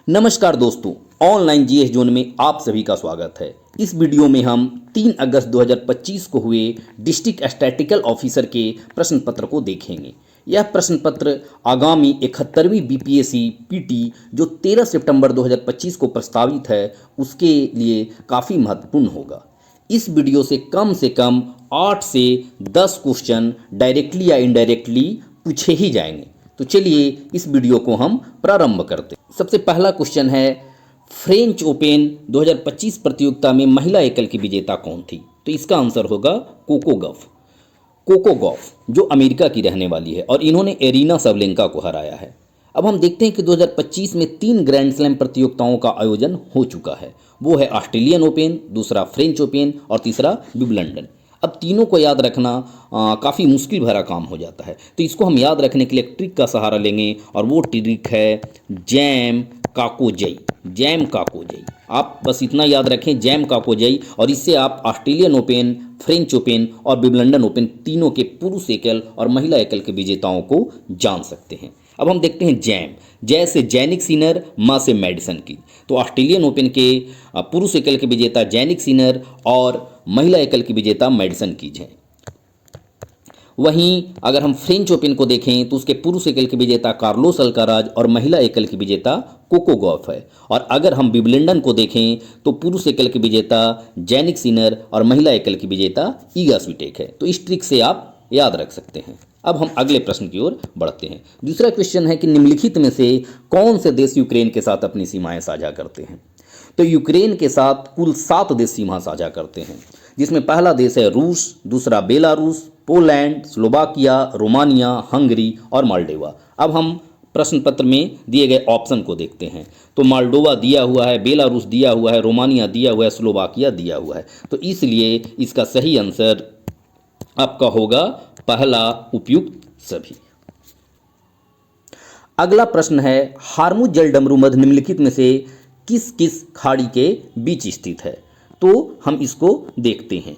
नमस्कार दोस्तों, online GS zone में आप सभी का स्वागत है। इस वीडियो में हम 3 अगस्त 2025 को हुए डिस्ट्रिक्ट स्टैटिस्टिकल ऑफिसर के प्रश्न पत्र को देखेंगे। यह प्रश्न पत्र आगामी 71वीं बीपीएससी पीटी जो 13 सितंबर 2025 को प्रस्तावित है उसके लिए काफ़ी महत्वपूर्ण होगा। इस वीडियो से कम 8 से 10 क्वेश्चन डायरेक्टली या इनडायरेक्टली पूछे ही जाएंगे। तो चलिए इस वीडियो को हम प्रारंभ करते हैं। सबसे पहला क्वेश्चन है, फ्रेंच ओपन 2025 प्रतियोगिता में महिला एकल की विजेता कौन थी? तो इसका आंसर होगा कोको गॉफ, जो अमेरिका की रहने वाली है और इन्होंने एरिना सबलेंका को हराया है। अब हम देखते हैं कि 2025 में 3 ग्रैंड स्लैम प्रतियोगिताओं का आयोजन हो चुका है। वो है ऑस्ट्रेलियन ओपन, दूसरा फ्रेंच ओपन और तीसरा विंबलडन। अब तीनों को याद रखना काफ़ी मुश्किल भरा काम हो जाता है, तो इसको हम याद रखने के लिए एक ट्रिक का सहारा लेंगे और वो ट्रिक है जैम काकोजई। आप बस इतना याद रखें, जैम काकोजई, और इससे आप ऑस्ट्रेलियन ओपन, फ्रेंच ओपन और विंबलडन ओपन तीनों के पुरुष एकल और महिला एकल के विजेताओं को जान सकते हैं। अब हम देखते हैं जैम, जय से जैनिक सिनर, माँ से मैडिसन की। तो ऑस्ट्रेलियन ओपन के पुरुष एकल के विजेता जैनिक सिनर और महिला एकल की विजेता मैडिसन कीज हैं। वहीं अगर हम फ्रेंच ओपन को देखें तो उसके पुरुष एकल के विजेता कार्लोस अल्काराज और महिला एकल की विजेता कोको गॉफ है। और अगर हम विंबलडन को देखें तो पुरुष एकल के विजेता जैनिक सिनर और महिला एकल की विजेता ईगा स्विटेक है। तो इस ट्रिक से आप याद रख सकते हैं। अब हम अगले प्रश्न की ओर बढ़ते हैं। दूसरा क्वेश्चन है कि निम्नलिखित में से कौन से देश यूक्रेन के साथ अपनी सीमाएं साझा करते हैं? तो यूक्रेन के साथ कुल 7 देश सीमा साझा करते हैं, जिसमें पहला देश है रूस, दूसरा Belarus, Poland, Slovakia, Romania, Hungary और मालडोवा। अब हम प्रश्न पत्र में दिए गए ऑप्शन को देखते हैं। तो मालडोवा दिया हुआ है, बेलारूस दिया हुआ है, रोमानिया दिया हुआ है, स्लोवाकिया दिया हुआ है। तो इसलिए इसका सही आंसर आपका होगा पहला, उपयुक्त सभी। अगला प्रश्न है, हार्मुज जलडमरू मध्य निम्नलिखित में से किस किस खाड़ी के बीच स्थित है? तो हम इसको देखते हैं।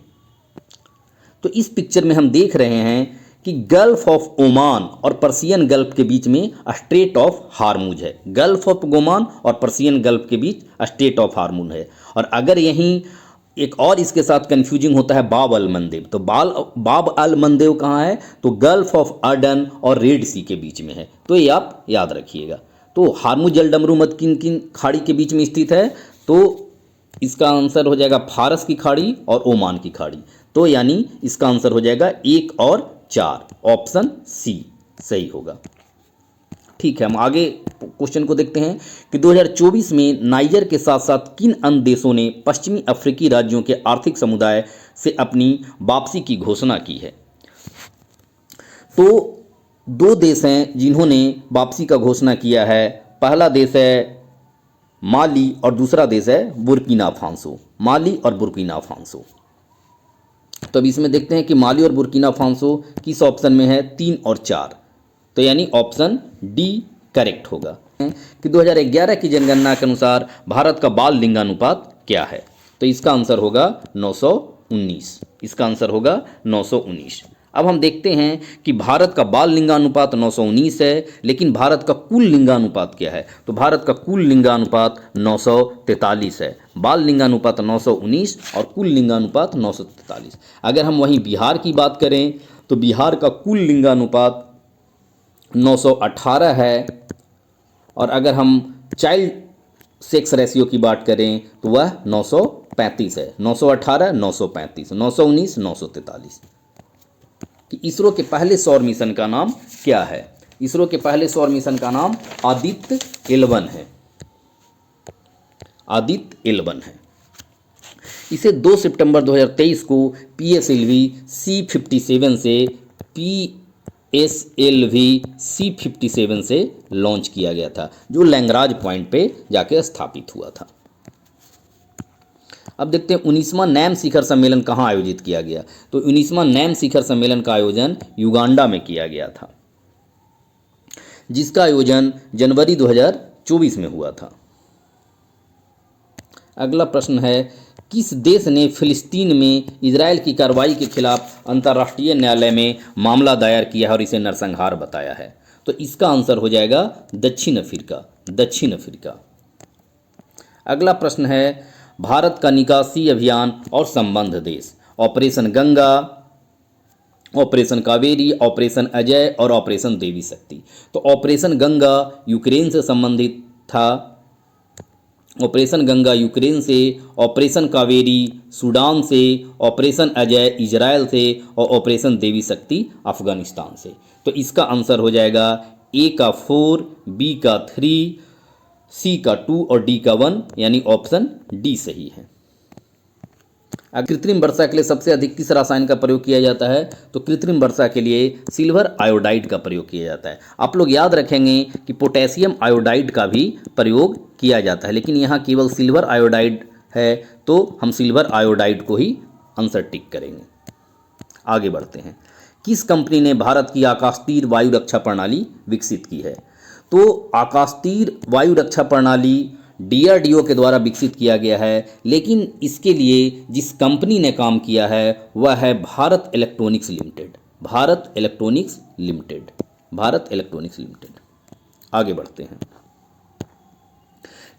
तो इस पिक्चर में हम देख रहे हैं कि गल्फ ऑफ ओमान और पर्सियन गल्फ के बीच में स्ट्रेट ऑफ हार्मुज है। गल्फ ऑफ ओमान और पर्सियन गल्फ के बीच स्ट्रेट ऑफ हार्मुज है। और अगर यहीं एक और इसके साथ कंफ्यूजिंग होता है बाब अल मंदेब। तो बाब अल मंदेब कहाँ है? तो गल्फ ऑफ अडन और रेड सी के बीच में है। तो ये आप याद रखिएगा। तो हार्मुज जलडमरू मध्य किन किन खाड़ी के बीच में स्थित है? तो इसका आंसर हो जाएगा फारस की खाड़ी और ओमान की खाड़ी। तो यानी इसका आंसर हो जाएगा 1 और 4, ऑप्शन सी सही होगा। ठीक है, हम आगे क्वेश्चन को देखते हैं कि 2024 में नाइजर के साथ साथ किन अन्य देशों ने पश्चिमी अफ्रीकी राज्यों के आर्थिक समुदाय से अपनी वापसी की घोषणा की है? तो 2 देश हैं जिन्होंने वापसी का घोषणा किया है। पहला देश है माली और दूसरा देश है बुर्किना फासो। माली और बुर्किना फासो। तो अब इसमें देखते हैं कि माली और बुर्किना फासो किस ऑप्शन में है, 3 और 4। तो यानी ऑप्शन डी करेक्ट होगा। कि 2011 की जनगणना के अनुसार भारत का बाल लिंगानुपात क्या है? तो इसका आंसर होगा 919। इसका आंसर होगा 919। अब हम देखते हैं कि भारत का बाल लिंगानुपात 919 है, लेकिन भारत का कुल लिंगानुपात क्या है? तो भारत का कुल लिंगानुपात 943 है। बाल लिंगानुपात 919 और कुल लिंगानुपात 943। अगर हम वहीं बिहार की बात करें तो बिहार का कुल लिंगानुपात 918 है। और अगर हम चाइल्ड सेक्स रेशियो की बात करें तो वह 935 है। 918, 935, 919, 943। कि इसरो के पहले सौर मिशन का नाम क्या है? इसरो के पहले सौर मिशन का नाम आदित्य 11 है। आदित्य 11 है। इसे 2 सितंबर 2023 को PSLV C57 से लॉन्च किया गया था, जो लैंग्राज पॉइंट पे जाके स्थापित हुआ था। अब देखते हैं 19वां नैम शिखर सम्मेलन कहाँ आयोजित किया गया? तो 19वां नैम शिखर सम्मेलन का आयोजन युगांडा में किया गया था, जिसका आयोजन जनवरी 2024 में हुआ था। अगला प्रश्न है, किस देश ने फिलिस्तीन में इजराइल की कार्रवाई के खिलाफ अंतर्राष्ट्रीय न्यायालय में मामला दायर किया है और इसे नरसंहार बताया है? तो इसका आंसर हो जाएगा दक्षिण अफ्रीका। अगला प्रश्न है भारत का निकासी अभियान और संबंध देश। Operation Ganga, operation Kaveri, operation Ajay और ऑपरेशन देवी शक्ति। तो ऑपरेशन गंगा यूक्रेन से संबंधित था, ऑपरेशन गंगा यूक्रेन से, ऑपरेशन कावेरी सूडान से, ऑपरेशन अजय इजराइल से और ऑपरेशन देवी शक्ति अफगानिस्तान से। तो इसका आंसर हो जाएगा ए का 4, बी का 3, सी का 2 और डी का 1, यानी ऑप्शन डी सही है। कृत्रिम वर्षा के लिए सबसे अधिक किस रसायन का प्रयोग किया जाता है? तो कृत्रिम वर्षा के लिए सिल्वर आयोडाइड का प्रयोग किया जाता है। आप लोग याद रखेंगे कि पोटेशियम आयोडाइड का भी प्रयोग किया जाता है, लेकिन यहाँ केवल सिल्वर आयोडाइड है, तो हम सिल्वर आयोडाइड को ही आंसर टिक करेंगे। आगे बढ़ते हैं। किस कंपनी ने भारत की आकाशतीर वायु रक्षा प्रणाली विकसित की है? तो आकाशतीर वायु रक्षा प्रणाली डीआरडीओ के द्वारा विकसित किया गया है, लेकिन इसके लिए जिस कंपनी ने काम किया है वह है Bharat electronics limited. Bharat electronics limited, Bharat electronics limited. आगे बढ़ते हैं।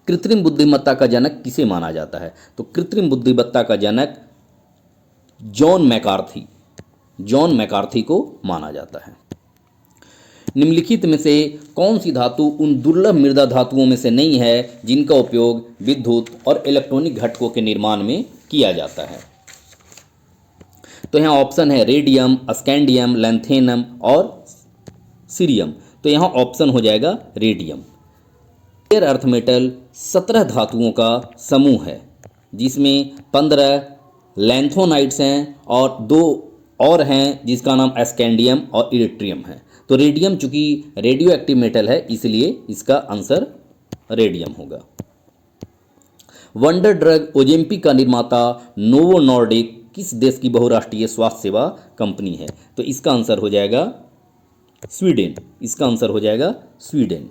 कृत्रिम बुद्धिमत्ता का जनक किसे माना जाता है? तो कृत्रिम बुद्धिमत्ता का जनक जॉन मैकार्थी को माना जाता है। निम्नलिखित में से कौन सी धातु उन दुर्लभ मृदा धातुओं में से नहीं है जिनका उपयोग विद्युत और इलेक्ट्रॉनिक घटकों के निर्माण में किया जाता है? तो यहाँ ऑप्शन है रेडियम, स्कैंडियम, लैंथेनम और सीरियम। तो यहाँ ऑप्शन हो जाएगा रेडियम। रेयर अर्थ मेटल 17 धातुओं का समूह है, जिसमें 15 लैंथोनाइड्स हैं और 2 और हैं जिसका नाम स्कैंडियम और इरिट्रियम है। तो रेडियम चूंकि रेडियो एक्टिव मेटल है, इसलिए इसका आंसर रेडियम होगा। वंडर ड्रग ओजेम्पी का निर्माता नोवो नॉर्डिक किस देश की बहुराष्ट्रीय स्वास्थ्य सेवा कंपनी है? तो इसका आंसर हो जाएगा स्वीडन। इसका आंसर हो जाएगा स्वीडन।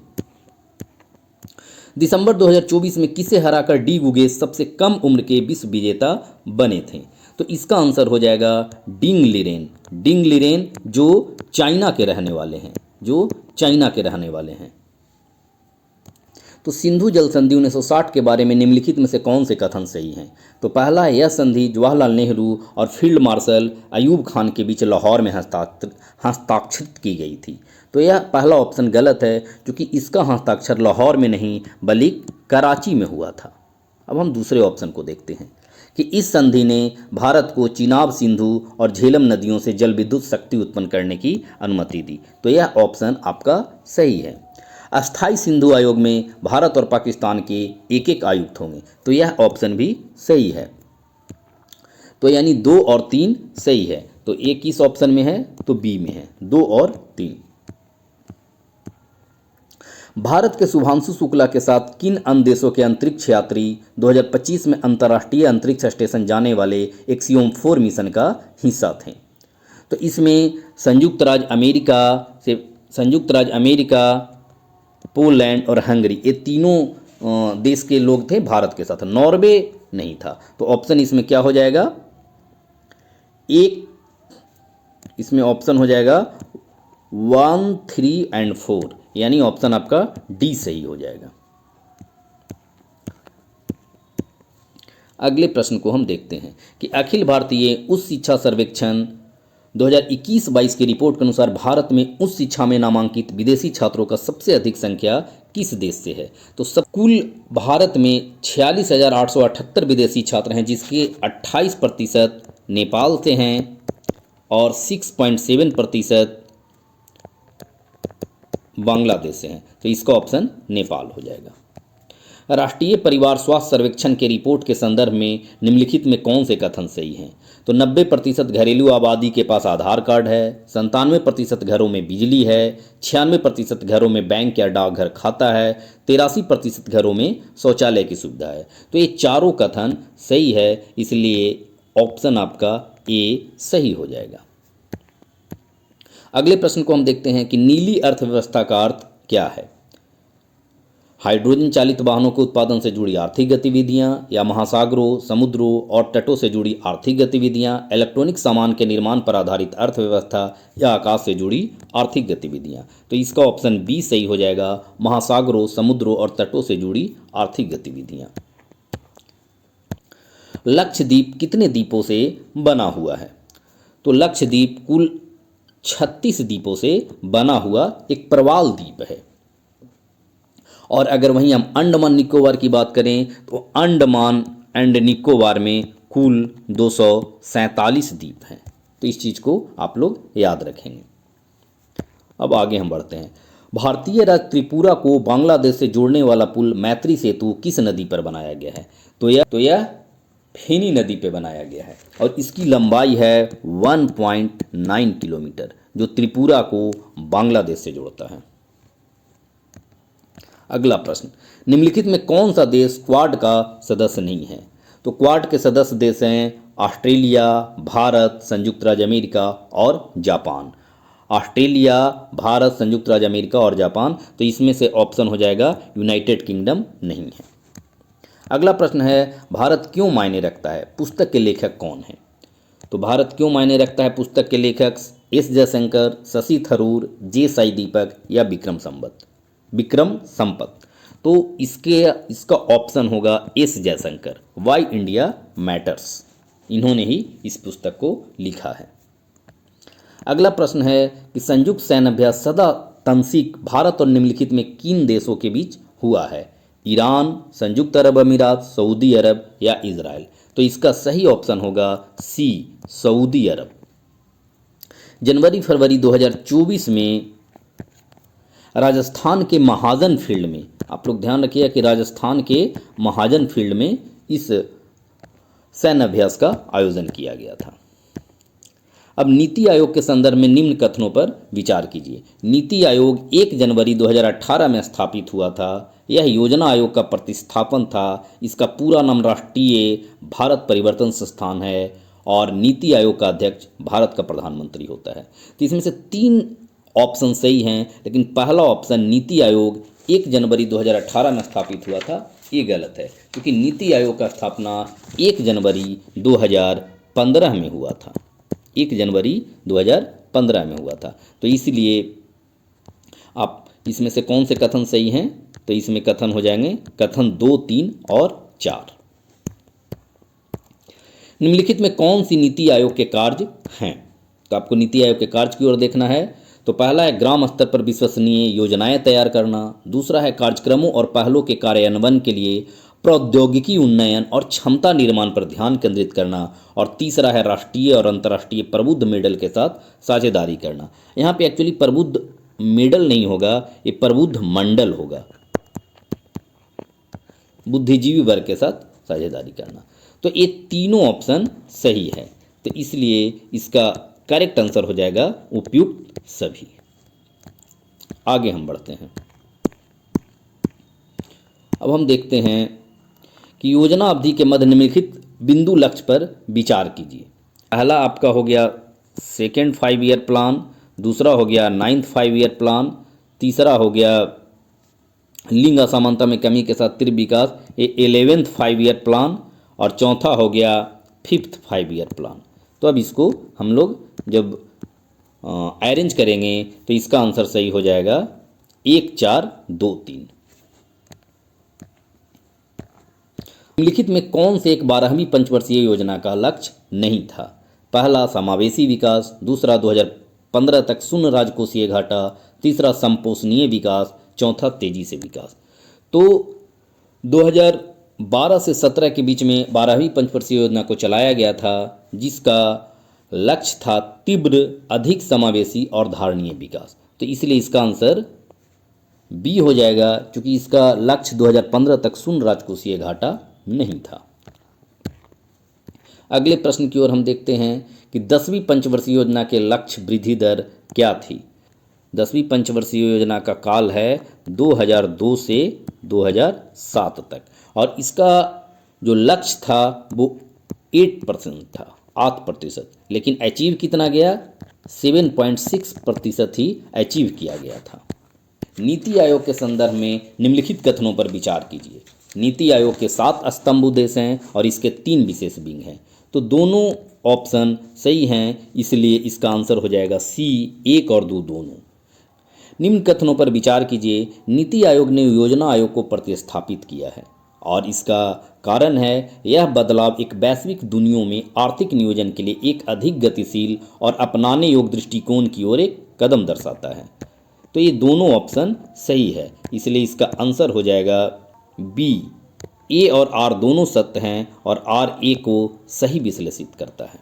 दिसंबर 2024 में किसे हराकर डी गुगेस सबसे कम उम्र के विश्व विजेता बने थे? तो इसका आंसर हो जाएगा डिंग लिरेन, जो चाइना के रहने वाले हैं, तो सिंधु जल संधि 1960 के बारे में निम्नलिखित में से कौन से कथन सही हैं? तो पहला है, यह संधि जवाहरलाल नेहरू और फील्ड मार्शल अयूब खान के बीच लाहौर में हस्ताक्षरित की गई थी। तो यह पहला ऑप्शन गलत है, क्योंकि इसका हस्ताक्षर लाहौर में नहीं बल्कि कराची में हुआ था। अब हम दूसरे ऑप्शन को देखते हैं कि इस संधि ने भारत को चिनाब, सिंधु और झेलम नदियों से जल विद्युत शक्ति उत्पन्न करने की अनुमति दी। तो यह ऑप्शन आपका सही है। अस्थाई सिंधु आयोग में भारत और पाकिस्तान के एक एक आयुक्त होंगे। तो यह ऑप्शन भी सही है। तो यानी 2 और 3 सही है। तो ए किस ऑप्शन में है? तो बी में है, 2 और 3। भारत के शुभांशु शुक्ला के साथ किन अन्य देशों के अंतरिक्ष यात्री 2025 में अंतर्राष्ट्रीय अंतरिक्ष स्टेशन जाने वाले एक्सियोम 4 मिशन का हिस्सा थे? तो इसमें संयुक्त राज्य अमेरिका, पोलैंड और हंगरी, ये तीनों देश के लोग थे भारत के साथ, नॉर्वे नहीं था। तो ऑप्शन इसमें क्या हो जाएगा? इसमें ऑप्शन हो जाएगा 1, 3 और 4, यानी ऑप्शन आपका डी सही हो जाएगा। अगले प्रश्न को हम देखते हैं कि अखिल भारतीय उच्च शिक्षा सर्वेक्षण 2021-22 की रिपोर्ट के अनुसार भारत में उच्च शिक्षा में नामांकित विदेशी छात्रों का सबसे अधिक संख्या किस देश से है? तो कुल भारत में 46,878 विदेशी छात्र हैं, जिसके 28% नेपाल से हैं और 6.7% बांग्लादेश से हैं। तो इसका ऑप्शन नेपाल हो जाएगा। राष्ट्रीय परिवार स्वास्थ्य सर्वेक्षण के रिपोर्ट के संदर्भ में निम्नलिखित में कौन से कथन सही हैं? तो 90% घरेलू आबादी के पास आधार कार्ड है, 97% घरों में बिजली है, 96% घरों में बैंक या डाकघर खाता है, 83% घरों में शौचालय की सुविधा है। तो ये चारों कथन सही है, इसलिए ऑप्शन आपका ए सही हो जाएगा। अगले प्रश्न को हम देखते हैं कि नीली अर्थव्यवस्था का अर्थ क्या है? हाइड्रोजन चालित वाहनों के उत्पादन से जुड़ी आर्थिक गतिविधियां, या महासागरों, समुद्रों और तटों से जुड़ी आर्थिक गतिविधियां, इलेक्ट्रॉनिक सामान के निर्माण पर आधारित अर्थव्यवस्था, या आकाश से जुड़ी आर्थिक गतिविधियां। तो इसका ऑप्शन बी सही हो जाएगा, महासागरों, समुद्रों और तटों से जुड़ी आर्थिक गतिविधियां। लक्षद्वीप कितने द्वीपों से बना हुआ है? तो लक्षद्वीप कुल 36 द्वीपों से बना हुआ एक प्रवाल द्वीप है। और अगर वहीं हम अंडमान निकोबार की बात करें तो अंडमान एंड निकोबार में कुल 247 द्वीप हैं। तो इस चीज़ को आप लोग याद रखेंगे। अब आगे हम बढ़ते हैं। भारतीय राज्य त्रिपुरा को बांग्लादेश से जोड़ने वाला पुल मैत्री सेतु किस नदी पर बनाया गया है? तो यह फेनी नदी पर बनाया गया है और इसकी लंबाई है 1.9 किलोमीटर, जो त्रिपुरा को बांग्लादेश से जोड़ता है। अगला प्रश्न, निम्नलिखित में कौन सा देश क्वाड का सदस्य नहीं है? तो क्वाड के सदस्य देश हैं ऑस्ट्रेलिया, भारत, संयुक्त राज्य अमेरिका और जापान। ऑस्ट्रेलिया, भारत, संयुक्त राज्य अमेरिका और जापान। तो इसमें से ऑप्शन हो जाएगा यूनाइटेड किंगडम नहीं है। अगला प्रश्न है, भारत क्यों मायने रखता है? पुस्तक के लेखक कौन है? तो भारत क्यों मायने रखता है पुस्तक के लेखक एस जयशंकर, शशि थरूर, जे साई दीपक या विक्रम संपत। तो इसका ऑप्शन होगा S Jaishankar. Why India matters, इन्होंने ही इस पुस्तक को लिखा है। अगला प्रश्न है कि संयुक्त सैन्य अभ्यास सदा तंसिक भारत और निम्नलिखित में किन देशों के बीच हुआ है? ईरान, संयुक्त अरब अमीरात, सऊदी अरब या इजराइल। तो इसका सही ऑप्शन होगा सी, सऊदी अरब। जनवरी फरवरी 2024 में राजस्थान के महाजन फील्ड में, आप लोग ध्यान रखिए कि राजस्थान के महाजन फील्ड में इस सैन्य अभ्यास का आयोजन किया गया था। अब नीति आयोग के संदर्भ में निम्न कथनों पर विचार कीजिए। नीति आयोग 1 जनवरी 2018 में स्थापित हुआ था। यह योजना आयोग का प्रतिस्थापन था। इसका पूरा नाम राष्ट्रीय भारत परिवर्तन संस्थान है और नीति आयोग का अध्यक्ष भारत का प्रधानमंत्री होता है। तो इसमें से 3 ऑप्शन सही हैं, लेकिन पहला ऑप्शन नीति आयोग 1 जनवरी 2018 में स्थापित हुआ था, ये गलत है, क्योंकि नीति आयोग का स्थापना 1 जनवरी 2015 में हुआ था। 1 जनवरी 2015 में हुआ था। तो इसलिए आप इसमें से कौन से कथन सही हैं? तो इसमें कथन हो जाएंगे कथन 2, 3 और 4। निम्नलिखित में कौन सी नीति आयोग के कार्य हैं? तो आपको नीति आयोग के कार्य की ओर देखना है। तो पहला है ग्राम स्तर पर विश्वसनीय योजनाएं तैयार करना। दूसरा है कार्यक्रमों और पहलों के कार्यान्वयन के लिए प्रौद्योगिकी उन्नयन और क्षमता निर्माण पर ध्यान केंद्रित करना। और तीसरा है राष्ट्रीय और अंतर्राष्ट्रीय प्रबुद्ध मेडल के साथ साझेदारी करना। यहाँ पे एक्चुअली प्रबुद्ध मेडल नहीं होगा, ये प्रबुद्ध मंडल होगा, बुद्धिजीवी वर्ग के साथ साझेदारी करना। तो ये तीनों ऑप्शन सही है, तो इसलिए इसका करेक्ट आंसर हो जाएगा उपयुक्त सभी। आगे हम बढ़ते हैं। अब हम देखते हैं कि योजना अवधि के मध्य निम्नलिखित बिंदु लक्ष्य पर विचार कीजिए। पहला आपका हो गया सेकेंड 5 ईयर प्लान, दूसरा हो गया 9th 5 ईयर प्लान, तीसरा हो गया लिंग असमानता में कमी के साथ तीव्र विकास, ये 11th 5 ईयर प्लान, और चौथा हो गया 5th 5 ईयर प्लान। तो अब इसको हम लोग जब अरेंज करेंगे तो इसका आंसर सही हो जाएगा 1, 4, 2, 3। निम्नलिखित में कौन से एक 12वीं पंचवर्षीय योजना का लक्ष्य नहीं था? पहला समावेशी विकास, दूसरा 2015 तक शून्य राजकोषीय घाटा, तीसरा संपोषणीय विकास, चौथा तेजी से विकास। तो 2012 से 17 के बीच में 12वीं पंचवर्षीय योजना को चलाया गया था, जिसका लक्ष्य था तीव्र, अधिक समावेशी और धारणीय विकास। तो इसलिए इसका आंसर बी हो जाएगा, क्योंकि इसका लक्ष्य 2015 तक शून्य राजकोषीय घाटा नहीं था। अगले प्रश्न की ओर हम देखते हैं कि 10वीं पंचवर्षीय योजना के लक्ष्य वृद्धि दर क्या थी? 10वीं पंचवर्षीय योजना का काल है 2002 से 2007 तक, और इसका जो लक्ष्य था वो 8% था, 8%, लेकिन अचीव कितना गया? 7.6% ही अचीव किया गया था। नीति आयोग के संदर्भ में निम्नलिखित कथनों पर विचार कीजिए। नीति आयोग के 7 स्तंभ उद्देश्य हैं और इसके 3 विशेष विंग हैं। तो दोनों ऑप्शन सही हैं, इसलिए इसका आंसर हो जाएगा सी, 1 और 2 दोनों। निम्न कथनों पर विचार कीजिए। नीति आयोग ने योजना आयोग को प्रतिस्थापित किया है और इसका कारण है यह बदलाव एक वैश्विक दुनिया में आर्थिक नियोजन के लिए एक अधिक गतिशील और अपनाने योग्य दृष्टिकोण की ओर एक कदम दर्शाता है। तो ये दोनों ऑप्शन सही है, इसलिए इसका आंसर हो जाएगा बी। ए और आर दोनों सत्य हैं और आर ए को सही विश्लेषित करता है।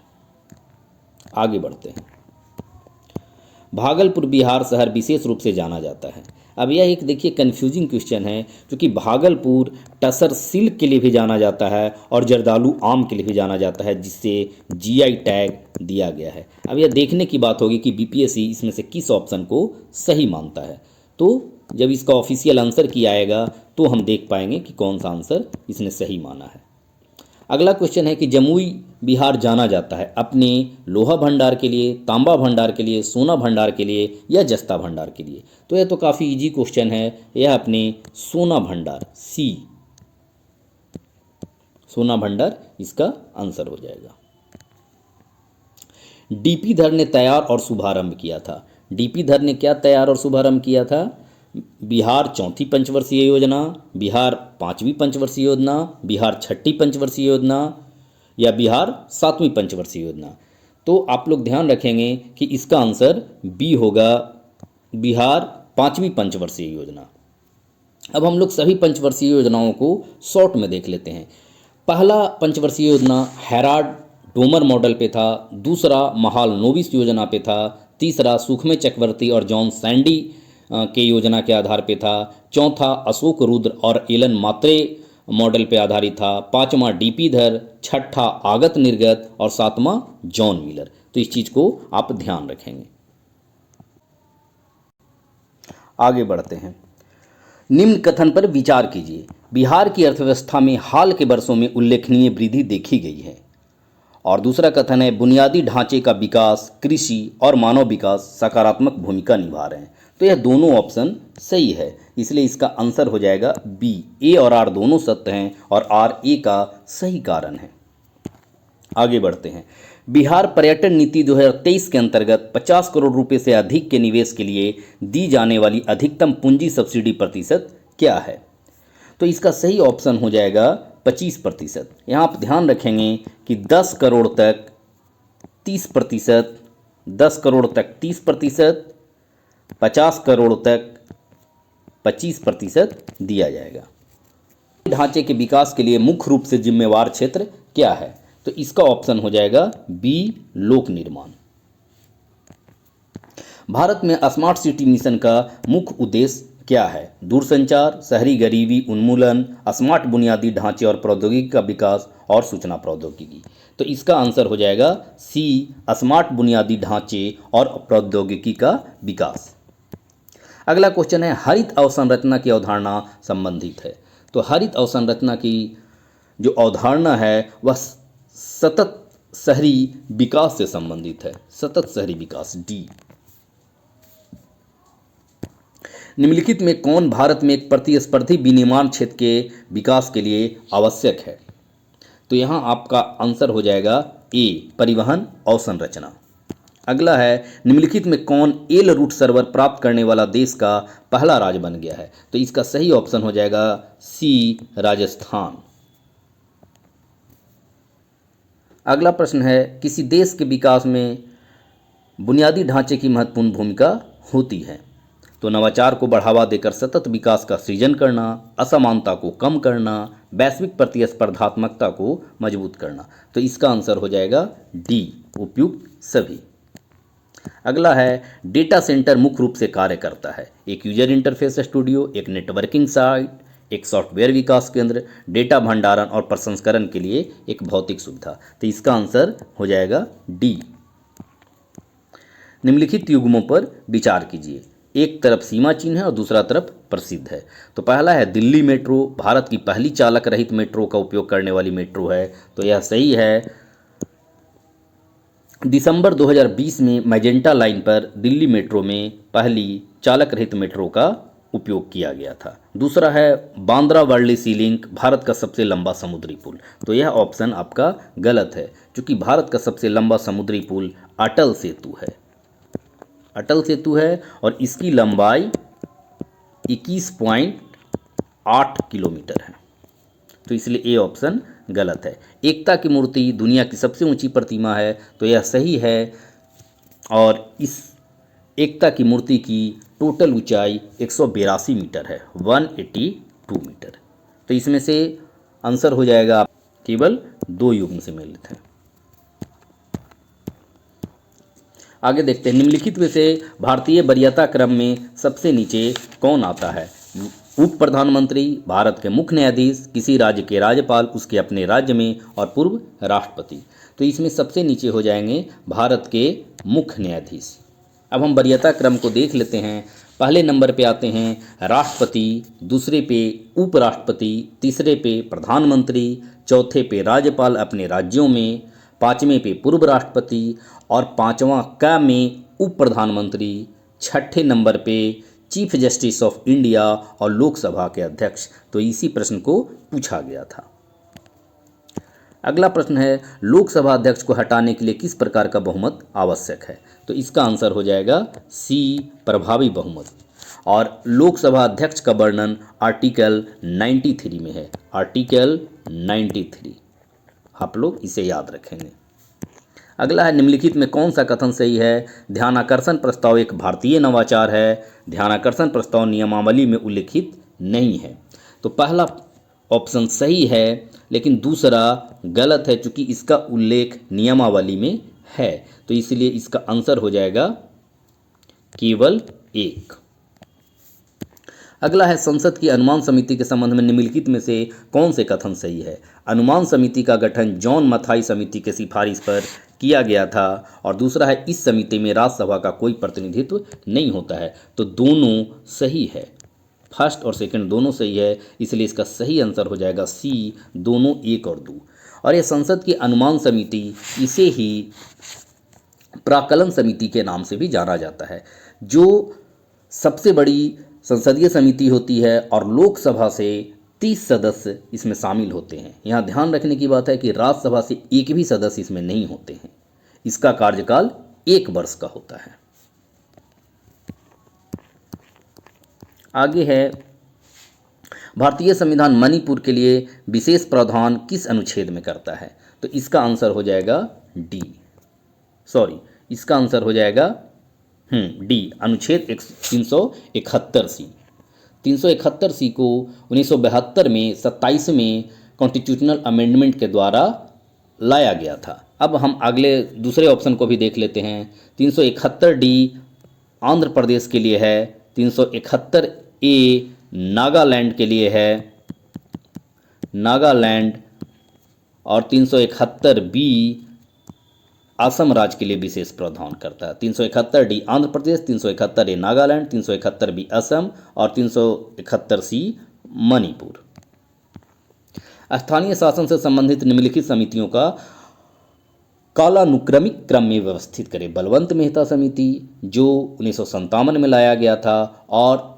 आगे बढ़ते हैं। भागलपुर बिहार शहर विशेष रूप से जाना जाता है। अब यह एक देखिए कन्फ्यूजिंग क्वेश्चन है, क्योंकि भागलपुर टसर सिल्क के लिए भी जाना जाता है और जर्दालू आम के लिए भी जाना जाता है, जिससे जीआई टैग दिया गया है। अब यह देखने की बात होगी कि बीपीएससी इसमें से किस ऑप्शन को सही मानता है। तो जब इसका ऑफिशियल आंसर किया आएगा तो हम देख पाएंगे कि कौन सा आंसर इसने सही माना है। अगला क्वेश्चन है कि जमुई बिहार जाना जाता है अपने लोहा भंडार के लिए, तांबा भंडार के लिए, सोना भंडार के लिए या जस्ता भंडार के लिए। तो यह तो काफ़ी इजी क्वेश्चन है, यह अपने सोना भंडार, सी सोना भंडार इसका आंसर हो जाएगा। डीपी धर ने तैयार और शुभारंभ किया था। डीपी धर ने क्या तैयार और शुभारंभ किया था? बिहार चौथी पंचवर्षीय योजना, बिहार पांचवी पंचवर्षीय योजना, बिहार छठी पंचवर्षीय योजना या बिहार सातवीं पंचवर्षीय योजना। तो आप लोग ध्यान रखेंगे कि इसका आंसर बी होगा, बिहार पांचवी पंचवर्षीय योजना। अब हम लोग सभी पंचवर्षीय योजनाओं को शॉर्ट में देख लेते हैं। पहला पंचवर्षीय योजना हेराड डोमर मॉडल पे था, दूसरा महाल नोबिस योजना पे था, तीसरा सुखमय चक्रवर्ती और जॉन सैंडी के योजना के आधार पे था, चौथा अशोक रुद्र और एलन मात्रे मॉडल पे आधारित था, पांचवा डीपी धर, छठा आगत निर्गत और सातवां जॉन मिलर। तो इस चीज को आप ध्यान रखेंगे। आगे बढ़ते हैं। निम्न कथन पर विचार कीजिए। बिहार की अर्थव्यवस्था में हाल के वर्षों में उल्लेखनीय वृद्धि देखी गई है। और दूसरा कथन है बुनियादी ढांचे का विकास, कृषि और मानव विकास सकारात्मक भूमिका निभा रहे हैं। तो यह दोनों ऑप्शन सही है, इसलिए इसका आंसर हो जाएगा बी। ए और आर दोनों सत्य हैं और आर ए का सही कारण है। आगे बढ़ते हैं। बिहार पर्यटन नीति 2023 के अंतर्गत 50 करोड़ रुपए से अधिक के निवेश के लिए दी जाने वाली अधिकतम पूंजी सब्सिडी प्रतिशत क्या है? तो इसका सही ऑप्शन हो जाएगा 25%। यहाँ आप ध्यान रखेंगे कि 10 करोड़ तक 30%, 10 करोड़ तक 30%, 50 करोड़ तक 25% दिया जाएगा। ढांचे के विकास के लिए मुख्य रूप से जिम्मेवार क्षेत्र क्या है? तो इसका ऑप्शन हो जाएगा बी, लोक निर्माण। भारत में स्मार्ट सिटी मिशन का मुख्य उद्देश्य क्या है? दूरसंचार, शहरी गरीबी उन्मूलन, स्मार्ट बुनियादी ढांचे और प्रौद्योगिकी का विकास और सूचना प्रौद्योगिकी। तो इसका आंसर हो जाएगा सी, स्मार्ट बुनियादी ढांचे और प्रौद्योगिकी का विकास। अगला क्वेश्चन है हरित अवसंरचना की अवधारणा संबंधित है। तो हरित अवसंरचना की जो अवधारणा है वह सतत शहरी विकास से संबंधित है। सतत शहरी विकास, डी। निम्नलिखित में कौन भारत में एक प्रतिस्पर्धी विनिर्माण क्षेत्र के विकास के लिए आवश्यक है? तो यहाँ आपका आंसर हो जाएगा ए, परिवहन अवसंरचना। अगला है निम्नलिखित में कौन एल रूट सर्वर प्राप्त करने वाला देश का पहला राज्य बन गया है? तो इसका सही ऑप्शन हो जाएगा सी, राजस्थान। अगला प्रश्न है किसी देश के विकास में बुनियादी ढांचे की महत्वपूर्ण भूमिका होती है। तो नवाचार को बढ़ावा देकर सतत विकास का सृजन करना, असमानता को कम करना, वैश्विक प्रतिस्पर्धात्मकता को मजबूत करना। तो इसका आंसर हो जाएगा डी, उपयुक्त सभी। अगला है डेटा सेंटर मुख्य रूप से कार्य करता है। एक यूजर इंटरफेस स्टूडियो, एक नेटवर्किंग साइट, एक सॉफ्टवेयर विकास केंद्र, डेटा भंडारण और प्रसंस्करण के लिए एक भौतिक सुविधा। तो इसका आंसर हो जाएगा डी। निम्नलिखित युग्मों पर विचार कीजिए। एक तरफ सीमा चिन्ह है और दूसरा तरफ प्रसिद्ध है। तो पहला है दिल्ली मेट्रो, भारत की पहली चालक रहित मेट्रो का उपयोग करने वाली मेट्रो है। तो यह सही है। दिसंबर 2020 में मैजेंटा लाइन पर दिल्ली मेट्रो में पहली चालक रहित मेट्रो का उपयोग किया गया था। दूसरा है बांद्रा वर्ली सी लिंक, भारत का सबसे लंबा समुद्री पुल। तो यह ऑप्शन आपका गलत है, क्योंकि भारत का सबसे लंबा समुद्री पुल अटल सेतु है। अटल सेतु है और इसकी लंबाई 21.8 किलोमीटर है। तो इसलिए ए ऑप्शन गलत है। एकता की मूर्ति दुनिया की सबसे ऊंची प्रतिमा है, तो यह सही है। और इस एकता की मूर्ति की टोटल ऊंचाई 182 मीटर है, 182 मीटर। तो इसमें से आंसर हो जाएगा केवल 2 युग्म से मिलित है। आगे देखते हैं, निम्नलिखित में से भारतीय वरीयता क्रम में सबसे नीचे कौन आता है? उप प्रधानमंत्री, भारत के मुख्य न्यायाधीश, किसी राज्य के राज्यपाल उसके अपने राज्य में, और पूर्व राष्ट्रपति। तो इसमें सबसे नीचे हो जाएंगे भारत के मुख्य न्यायाधीश। अब हम वरीयता क्रम को देख लेते हैं। पहले नंबर पे आते हैं राष्ट्रपति, दूसरे पे उपराष्ट्रपति, तीसरे पे प्रधानमंत्री, चौथे पे राज्यपाल अपने राज्यों में, पाँचवें पे पूर्व राष्ट्रपति और पाँचवां क में उप प्रधानमंत्री, छठे नंबर पे चीफ जस्टिस ऑफ इंडिया और लोकसभा के अध्यक्ष। तो इसी प्रश्न को पूछा गया था। अगला प्रश्न है, लोकसभा अध्यक्ष को हटाने के लिए किस प्रकार का बहुमत आवश्यक है? तो इसका आंसर हो जाएगा सी, प्रभावी बहुमत। और लोकसभा अध्यक्ष का वर्णन आर्टिकल 93 में है, आर्टिकल 93। आप लोग इसे याद रखेंगे। अगला है, निम्नलिखित में कौन सा कथन सही है? ध्यानाकर्षण प्रस्ताव एक भारतीय नवाचार है। ध्यानाकर्षण प्रस्ताव नियमावली में उल्लिखित नहीं है। तो पहला ऑप्शन सही है, लेकिन दूसरा गलत है, चूंकि इसका उल्लेख नियमावली में है। तो इसलिए इसका आंसर हो जाएगा केवल 1। अगला है, संसद की अनुमान समिति के संबंध में निम्नलिखित में से कौन से कथन सही है? अनुमान समिति का गठन जॉन मथाई समिति के सिफारिश पर किया गया था। और दूसरा है, इस समिति में राज्यसभा का कोई प्रतिनिधित्व नहीं होता है। तो दोनों सही है, फर्स्ट और सेकंड दोनों सही है, इसलिए इसका सही आंसर हो जाएगा सी, दोनों 1 और 2। और यह संसद की अनुमान समिति, इसे ही प्राक्कलन समिति के नाम से भी जाना जाता है, जो सबसे बड़ी संसदीय समिति होती है और लोकसभा से 30 सदस्य इसमें शामिल होते हैं। यहाँ ध्यान रखने की बात है कि राज्यसभा से एक भी सदस्य इसमें नहीं होते हैं। इसका कार्यकाल 1 वर्ष का होता है। आगे है, भारतीय संविधान मणिपुर के लिए विशेष प्रावधान किस अनुच्छेद में करता है? तो इसका आंसर हो जाएगा डी, इसका आंसर हो जाएगा डी, अनुच्छेद 371 सी। 371 सी को 1972 में 27वें कॉन्स्टिट्यूशनल अमेंडमेंट के द्वारा लाया गया था। अब हम अगले दूसरे ऑप्शन को भी देख लेते हैं। 371 डी आंध्र प्रदेश के लिए है, 371 ए नागालैंड के लिए है, नागालैंड, और 371 बी असम राज्य के लिए विशेष प्रावधान करता है। 371 डी आंध्र प्रदेश, 371 ए नागालैंड, 371 बी असम और 371 सी मणिपुर। स्थानीय शासन से संबंधित निम्नलिखित समितियों का कालानुक्रमिक क्रम में व्यवस्थित करें। बलवंत मेहता समिति, जो 1957 में लाया गया था और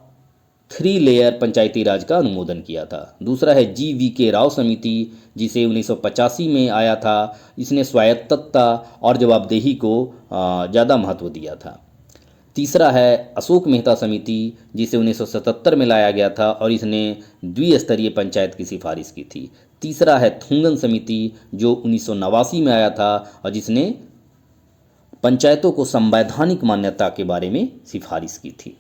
3 लेयर पंचायती राज का अनुमोदन किया था। दूसरा है GVK राव समिति, जिसे 1985 में आया था। इसने स्वायत्तता और जवाबदेही को ज़्यादा महत्व दिया था। तीसरा है अशोक मेहता समिति, जिसे 1977 में लाया गया था और इसने द्विस्तरीय पंचायत की सिफारिश की थी। तीसरा है थुंगन समिति, जो 1989 में आया था और जिसने पंचायतों को संवैधानिक मान्यता के बारे में सिफारिश की थी।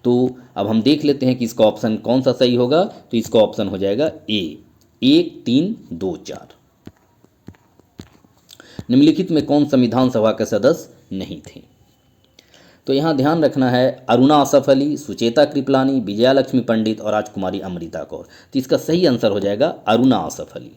तो अब हम देख लेते हैं कि इसका ऑप्शन कौन सा सही होगा। तो इसका ऑप्शन हो जाएगा ए, 1, 3, 2, 4। निम्नलिखित में कौन संविधान सभा के सदस्य नहीं थे? तो यहाँ ध्यान रखना है, अरुणा आसफ अली, सुचेता कृपलानी, विजया लक्ष्मी पंडित और राजकुमारी अमृता कौर। तो इसका सही आंसर हो जाएगा अरुणा आसफ अली।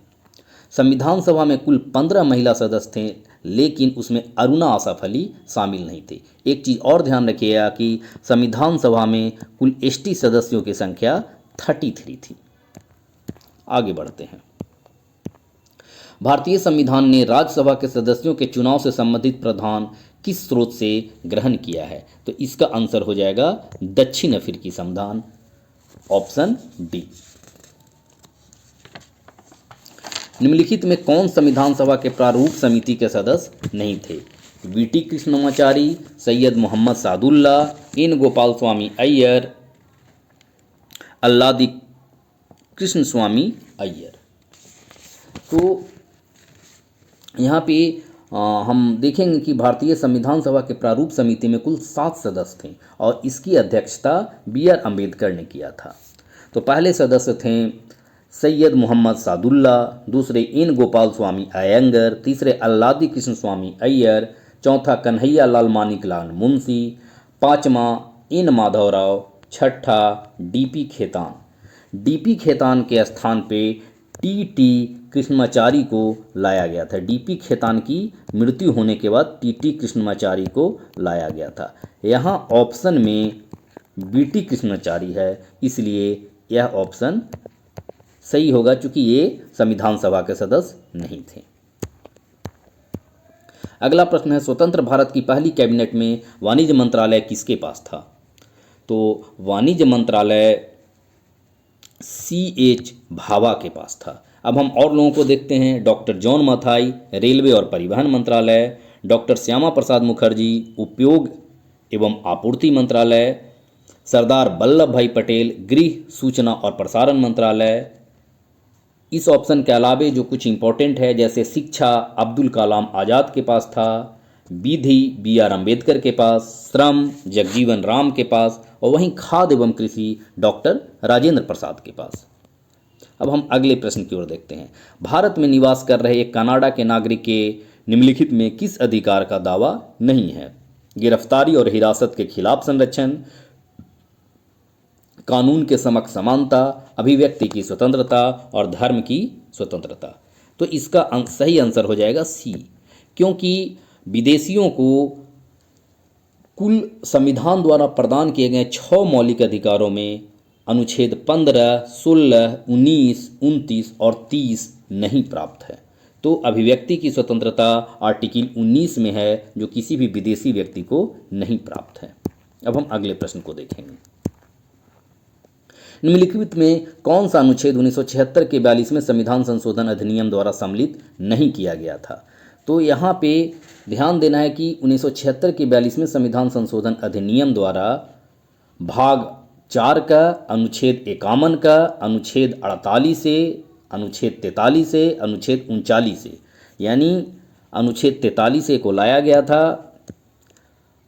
संविधान सभा में कुल 15 महिला सदस्य थे, लेकिन उसमें अरुणा आसफ अली शामिल नहीं थे। एक चीज़ और ध्यान रखिएगा कि संविधान सभा में कुल ST सदस्यों की संख्या 33 थी। आगे बढ़ते हैं। भारतीय संविधान ने राज्यसभा के सदस्यों के चुनाव से संबंधित प्रावधान किस स्रोत से ग्रहण किया है? तो इसका आंसर हो जाएगा दक्षिण अफ्रीकी संविधान, ऑप्शन डी। निम्नलिखित में कौन संविधान सभा के प्रारूप समिति के सदस्य नहीं थे? VT कृष्णमाचारी, सैयद मोहम्मद सादुल्ला, N गोपाल स्वामी अय्यर, अल्लादी कृष्ण स्वामी अय्यर। तो यहाँ पे हम देखेंगे कि भारतीय संविधान सभा के प्रारूप समिति में कुल 7 सदस्य थे और इसकी अध्यक्षता B.R. अम्बेडकर ने किया था। तो पहले सदस्य थे सैयद मोहम्मद सादुल्ला, दूसरे एन गोपाल स्वामी अयंगर, तीसरे अल्लादी कृष्ण स्वामी अय्यर, चौथा कन्हैया लाल मानिकलाल मुंशी, पांचवा एन माधवराव, छठा डीपी खेतान। डीपी खेतान के स्थान पे टी कृष्णमाचारी को लाया गया था। डीपी खेतान की मृत्यु होने के बाद टी कृष्णमाचारी को लाया गया था। यहाँ ऑप्शन में बीटी कृष्णमाचारी है, इसलिए यह ऑप्शन सही होगा, चूंकि ये संविधान सभा के सदस्य नहीं थे। अगला प्रश्न है, स्वतंत्र भारत की पहली कैबिनेट में वाणिज्य मंत्रालय किसके पास था? तो वाणिज्य मंत्रालय CH भाभा के पास था। अब हम और लोगों को देखते हैं। डॉक्टर जॉन मथाई, रेलवे और परिवहन मंत्रालय, डॉक्टर श्यामा प्रसाद मुखर्जी, उपयोग एवं आपूर्ति मंत्रालय, सरदार वल्लभ भाई पटेल, गृह सूचना और प्रसारण मंत्रालय। इस ऑप्शन के अलावे जो कुछ इंपॉर्टेंट है, जैसे शिक्षा अब्दुल कलाम आज़ाद के पास था, विधि B.R. अम्बेडकर के पास, श्रम जगजीवन राम के पास, और वहीं खाद्य एवं कृषि डॉक्टर राजेंद्र प्रसाद के पास। अब हम अगले प्रश्न की ओर देखते हैं। भारत में निवास कर रहे एक कनाडा के नागरिक के निम्नलिखित में किस अधिकार का दावा नहीं है? गिरफ्तारी और हिरासत के खिलाफ संरक्षण, कानून के समक्ष समानता, अभिव्यक्ति की स्वतंत्रता और धर्म की स्वतंत्रता। तो इसका सही आंसर हो जाएगा C, क्योंकि विदेशियों को कुल संविधान द्वारा प्रदान किए गए 6 मौलिक अधिकारों में अनुच्छेद 15, 16, 19, 29 और 30 नहीं प्राप्त है। तो अभिव्यक्ति की स्वतंत्रता आर्टिकल 19 में है, जो किसी भी विदेशी व्यक्ति को नहीं प्राप्त है। अब हम अगले प्रश्न को देखेंगे। निम्नलिखित में कौन सा अनुच्छेद 1976 के 42वें संविधान संशोधन अधिनियम द्वारा सम्मिलित नहीं किया गया था? तो यहाँ पे ध्यान देना है कि 1976 के 42वें संविधान संशोधन अधिनियम द्वारा भाग 4 का, अनुच्छेद 51 का, अनुच्छेद 48 से, अनुच्छेद 43 से, अनुच्छेद 39 से, यानी अनुच्छेद 43 से को लाया गया था,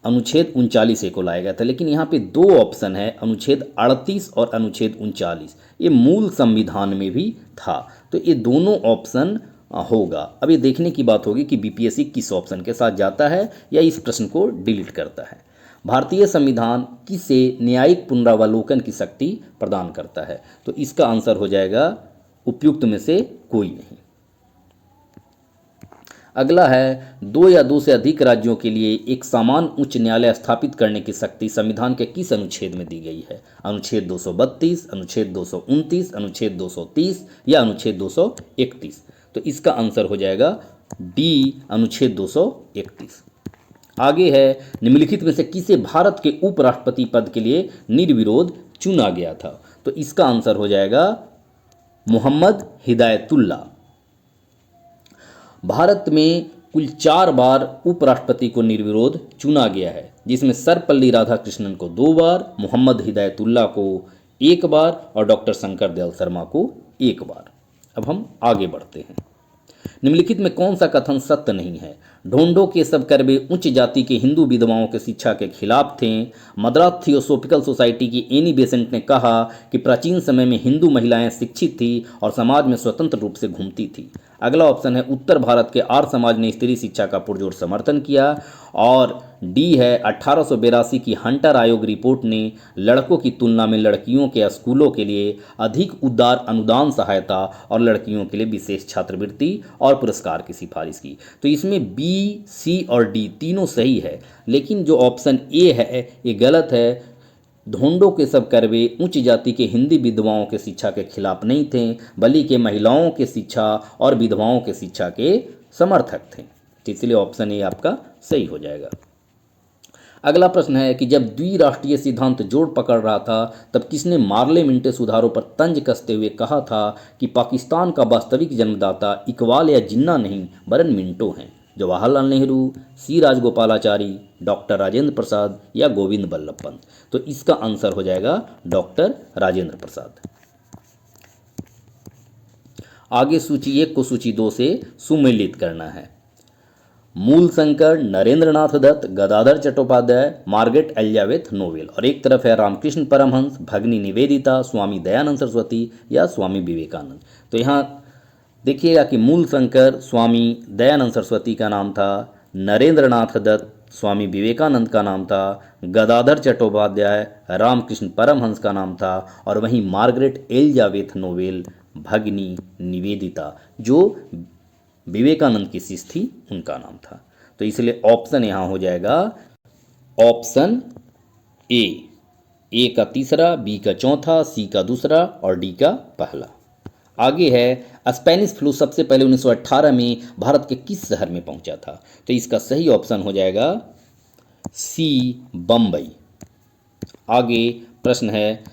अनुच्छेद 39 को लाया गया था। लेकिन यहाँ पे 2 ऑप्शन है, अनुच्छेद 38 और अनुच्छेद 39। ये मूल संविधान में भी था, तो ये दोनों ऑप्शन होगा। अब ये देखने की बात होगी कि बीपीएससी किस ऑप्शन के साथ जाता है या इस प्रश्न को डिलीट करता है। भारतीय संविधान किसे न्यायिक पुनरावलोकन की शक्ति प्रदान करता है? तो इसका आंसर हो जाएगा उपयुक्त में से कोई नहीं। अगला है, 2 या 2 से अधिक राज्यों के लिए एक समान उच्च न्यायालय स्थापित करने की शक्ति संविधान के किस अनुच्छेद में दी गई है? अनुच्छेद 232, अनुच्छेद 229, अनुच्छेद 230 या अनुच्छेद 231? तो इसका आंसर हो जाएगा डी, अनुच्छेद 231। आगे है, निम्नलिखित में से किसे भारत के उपराष्ट्रपति पद के लिए निर्विरोध चुना गया था? तो इसका आंसर हो जाएगा मोहम्मद हिदायतुल्ला। भारत में कुल 4 बार उपराष्ट्रपति को निर्विरोध चुना गया है, जिसमें सर्वपल्ली राधाकृष्णन को 2 बार, मोहम्मद हिदायतुल्ला को 1 बार और डॉक्टर शंकर दयाल शर्मा को 1 बार। अब हम आगे बढ़ते हैं। निम्नलिखित में कौन सा कथन सत्य नहीं है? ढोंढो के सब कर्वे उच्च जाति के हिंदू विधवाओं के शिक्षा के खिलाफ थे। मद्रास थियोसॉफिकल सोसाइटी की एनी बेसेंट ने कहा कि प्राचीन समय में हिंदू महिलाएं शिक्षित थी और समाज में स्वतंत्र रूप से घूमती थी। अगला ऑप्शन है, उत्तर भारत के आर्य समाज ने स्त्री शिक्षा का पुरजोर समर्थन किया। और डी है, 1882 की हंटर आयोग रिपोर्ट ने लड़कों की तुलना में लड़कियों के स्कूलों के लिए अधिक उदार अनुदान सहायता और लड़कियों के लिए विशेष छात्रवृत्ति और पुरस्कार की सिफारिश की। तो इसमें बी, सी और डी तीनों सही है, लेकिन जो ऑप्शन ए है ये गलत है। ढोंढो के सब कर्वे उच्च जाति के हिंदी विधवाओं के शिक्षा के खिलाफ नहीं थे, बल्कि महिलाओं के शिक्षा और विधवाओं के शिक्षा के समर्थक थे। इसलिए ऑप्शन ए आपका सही हो जाएगा। अगला प्रश्न है कि जब द्विराष्ट्रीय सिद्धांत जोड़ पकड़ रहा था तब किसने मार्ले मिंटो सुधारों पर तंज कसते हुए कहा था कि पाकिस्तान का वास्तविक जन्मदाता इकबाल या जिन्ना नहीं वरन मिंटो हैं? जवाहरलाल नेहरू, सी राजगोपालाचारी, डॉक्टर राजेंद्र प्रसाद या गोविंद बल्लभ पंत? तो इसका आंसर हो जाएगा डॉक्टर राजेंद्र प्रसाद। आगे सूची 1 को सूची 2 से सुमेलित करना है। Moolshankar, Narendranath Datta, Gadadhar Chattopadhyay, Margaret Elizabeth Noble, और एक तरफ है रामकृष्ण परमहंस, भगिनी निवेदिता, स्वामी दयानंद सरस्वती या स्वामी विवेकानंद। तो यहाँ देखिएगा कि मूलशंकर स्वामी दयानंद सरस्वती का नाम था, नरेंद्रनाथ दत्त स्वामी विवेकानंद का नाम था, गदाधर चट्टोपाध्याय रामकृष्ण परमहंस का नाम था, और वहीं मार्गरेट एलिजाबेथ नोबेल भगिनी निवेदिता जो विवेकानंद की शिष्य थी उनका नाम था। तो इसलिए ऑप्शन यहाँ हो जाएगा ऑप्शन ए का तीसरा, बी का चौथा, सी का दूसरा और डी का पहला। आगे है स्पेनिश फ्लू सबसे पहले 1918 में भारत के किस शहर में पहुंचा था? तो इसका सही ऑप्शन हो जाएगा सी, बम्बई। आगे प्रश्न है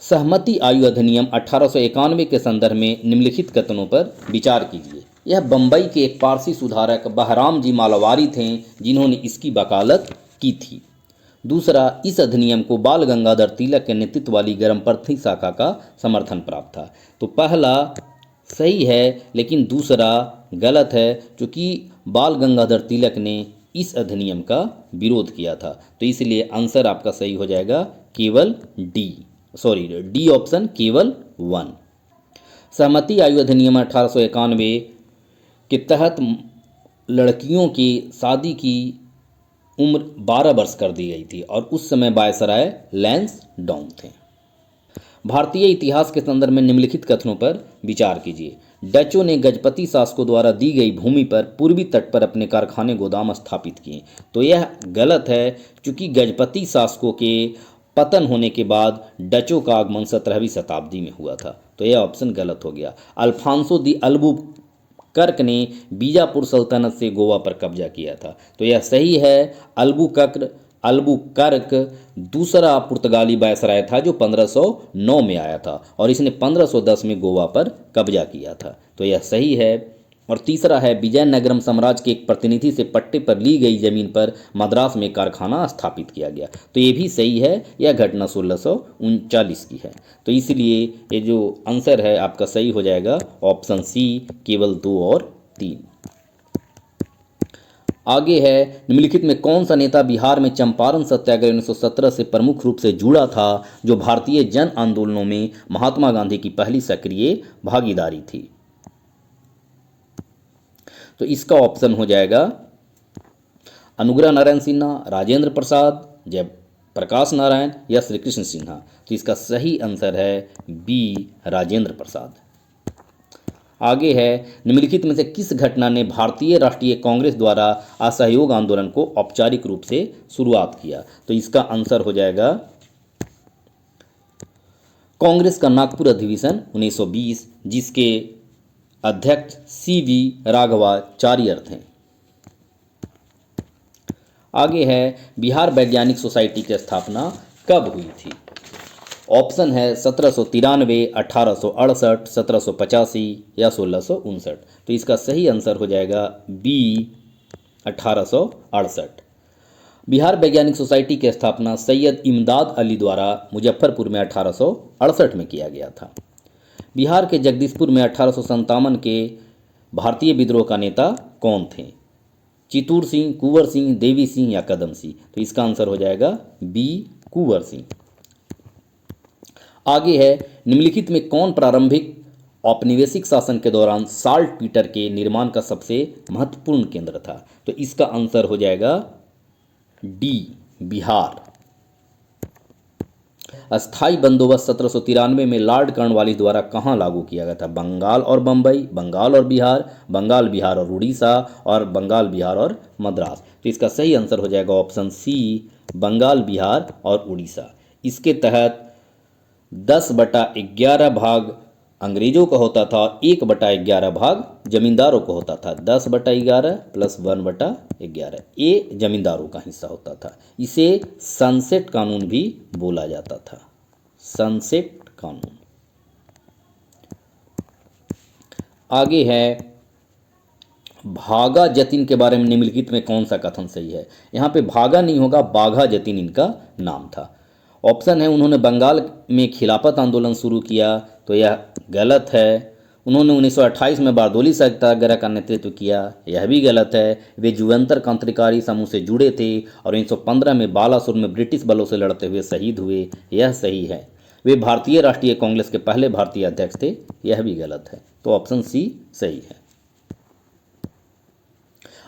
सहमति आयु अधिनियम 1891 के संदर्भ में निम्नलिखित कथनों पर विचार कीजिए। यह बम्बई के एक पारसी सुधारक बहराम जी मालावारी थे जिन्होंने इसकी वकालत की थी। दूसरा, इस अधिनियम को बाल गंगाधर तिलक के नेतृत्व वाली गर्मपंथी शाखा का समर्थन प्राप्त था। तो पहला सही है लेकिन दूसरा गलत है, क्योंकि बाल गंगाधर तिलक ने इस अधिनियम का विरोध किया था। तो इसलिए आंसर आपका सही हो जाएगा केवल डी ऑप्शन, केवल 1। सहमति आयु अधिनियम 1891 के तहत लड़कियों की शादी की उम्र 12 वर्ष कर दी गई थी और उस समय वायसराय लैंसडाउन थे। भारतीय इतिहास के संदर्भ में निम्नलिखित कथनों पर विचार कीजिए। डचों ने गजपति शासकों द्वारा दी गई भूमि पर पूर्वी तट पर अपने कारखाने गोदाम स्थापित किए। तो यह गलत है, क्योंकि गजपति शासकों के पतन होने के बाद डचों का आगमन 17वीं शताब्दी में हुआ था। तो यह ऑप्शन गलत हो गया। अल्फांसो दी अल्बुकर्क ने बीजापुर सल्तनत से गोवा पर कब्जा किया था। तो यह सही है। अल्बुकर्क दूसरा पुर्तगाली वायसराय था जो 1509 में आया था और इसने 1510 में गोवा पर कब्जा किया था। तो यह सही है। और तीसरा है विजयनगरम साम्राज्य के एक प्रतिनिधि से पट्टे पर ली गई जमीन पर मद्रास में कारखाना स्थापित किया गया। तो ये भी सही है। यह घटना 1639 की है। तो इसलिए ये जो आंसर है आपका सही हो जाएगा ऑप्शन सी, केवल 2 और 3। आगे है निम्नलिखित में कौन सा नेता बिहार में चंपारण सत्याग्रह 1917 से प्रमुख रूप से जुड़ा था, जो भारतीय जन आंदोलनों में महात्मा गांधी की पहली सक्रिय भागीदारी थी? तो इसका ऑप्शन हो जाएगा अनुग्रह नारायण सिन्हा, राजेंद्र प्रसाद, जयप्रकाश नारायण या श्री कृष्ण सिन्हा। तो इसका सही आंसर है बी, राजेंद्र प्रसाद। आगे है निम्नलिखित में से किस घटना ने भारतीय राष्ट्रीय कांग्रेस द्वारा असहयोग आंदोलन को औपचारिक रूप से शुरुआत किया? तो इसका आंसर हो जाएगा कांग्रेस का नागपुर अधिवेशन 1920, जिसके अध्यक्ष CV राघवाचार्य थे। आगे है बिहार वैज्ञानिक सोसाइटी की स्थापना कब हुई थी? ऑप्शन है 1793, 1868, 1785 या 1659। तो इसका सही आंसर हो जाएगा बी, 1868। बिहार वैज्ञानिक सोसाइटी की स्थापना सैयद इमदाद अली द्वारा मुजफ्फरपुर में 1868 में किया गया था। बिहार के जगदीशपुर में 1857 के भारतीय विद्रोह का नेता कौन थे? चितूर सिंह, कुंवर सिंह, देवी सिंह या कदम सिंह? तो इसका आंसर हो जाएगा बी, कुंवर सिंह। आगे है निम्नलिखित में कौन प्रारंभिक औपनिवेशिक शासन के दौरान साल्ट पीटर के निर्माण का सबसे महत्वपूर्ण केंद्र था? तो इसका आंसर हो जाएगा डी, बिहार। अस्थाई बंदोबस्त 1793 में लॉर्ड कॉर्नवालिस द्वारा कहाँ लागू किया गया था? बंगाल और बंबई, बंगाल और बिहार, बंगाल बिहार और उड़ीसा और बंगाल बिहार और मद्रास। तो इसका सही आंसर हो जाएगा ऑप्शन सी, बंगाल बिहार और उड़ीसा। इसके तहत 10/11 भाग अंग्रेजों का होता था, 1/11 भाग जमींदारों को होता था। 10/11 प्लस 1/11 ये जमींदारों का हिस्सा होता था। इसे सनसेट कानून भी बोला जाता था, सनसेट कानून। आगे है भागा जतिन के बारे में निम्नलिखित में कौन सा कथन सही है? यहाँ पे भागा नहीं होगा, बाघा जतिन इनका नाम था। ऑप्शन है उन्होंने बंगाल में खिलाफत आंदोलन शुरू किया, तो यह गलत है। उन्होंने 1928 में बारदोली सत्याग्रह का नेतृत्व किया, यह भी गलत है। वे जुवेंतर क्रांतिकारी समूह से जुड़े थे और 1915 में बालासोर में ब्रिटिश बलों से लड़ते हुए शहीद हुए, यह सही है। वे भारतीय राष्ट्रीय कांग्रेस के पहले भारतीय अध्यक्ष थे, यह भी गलत है। तो ऑप्शन सी सही है।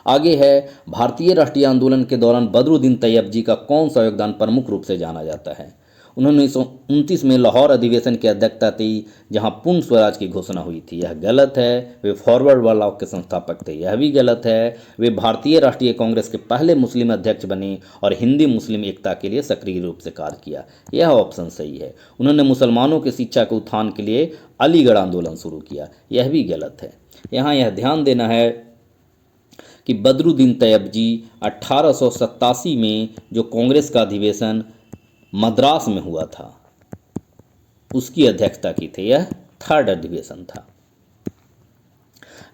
आगे है, भारतीय राष्ट्रीय आंदोलन के दौरान बदरुद्दीन तैयब जी का कौन सा योगदान प्रमुख रूप से जाना जाता है। उन्होंने 1929 में लाहौर अधिवेशन की अध्यक्षता की, जहां पूर्ण स्वराज की घोषणा हुई थी, यह गलत है। वे फॉरवर्ड ब्लॉक के संस्थापक थे, यह भी गलत है। वे भारतीय राष्ट्रीय कांग्रेस के पहले मुस्लिम अध्यक्ष बने और हिंदी मुस्लिम एकता के लिए सक्रिय रूप से कार्य किया, यह ऑप्शन सही है। उन्होंने मुसलमानों की शिक्षा के उत्थान के लिए अलीगढ़ आंदोलन शुरू किया, यह भी गलत है। यहाँ यह ध्यान देना है कि बदरुद्दीन तैयब जी 1887 में जो कांग्रेस का अधिवेशन मद्रास में हुआ था, उसकी अध्यक्षता की थी, यह थर्ड अधिवेशन था।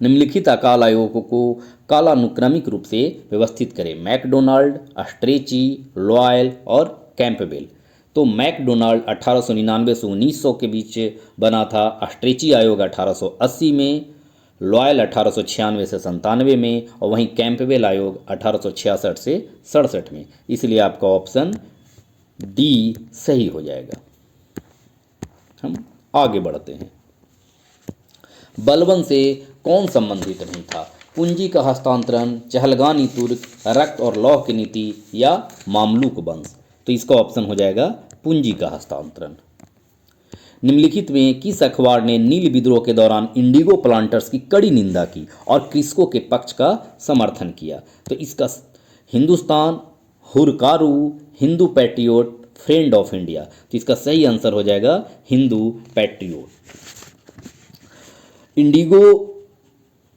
निम्नलिखित अकाल आयोगों को कालानुक्रमिक रूप से व्यवस्थित करें। मैकडोनाल्ड, अस्ट्रेची, लॉयल और कैंपबेल। तो मैकडोनाल्ड 1899 से 1900 के बीच बना था, अस्ट्रेची आयोग 1880 में, लॉयल 1896 से 97 में और वहीं कैंपबेल आयोग 1866 से 67 में। इसलिए आपका ऑप्शन डी सही हो जाएगा। हम आगे बढ़ते हैं। बलबन से कौन संबंधित नहीं था? पूंजी का हस्तांतरण, चहलगानी तुर्क, रक्त और लौह की नीति या मामलुक वंश। तो इसका ऑप्शन हो जाएगा पूंजी का हस्तांतरण। निम्नलिखित में किस अखबार ने नील विद्रोह के दौरान इंडिगो प्लांटर्स की कड़ी निंदा की और कृषकों के पक्ष का समर्थन किया? तो इसका Hindustan, Hurkaru, Hindu patriot, friend of India. तो इसका सही आंसर हो जाएगा हिंदू पैट्रियोट। इंडिगो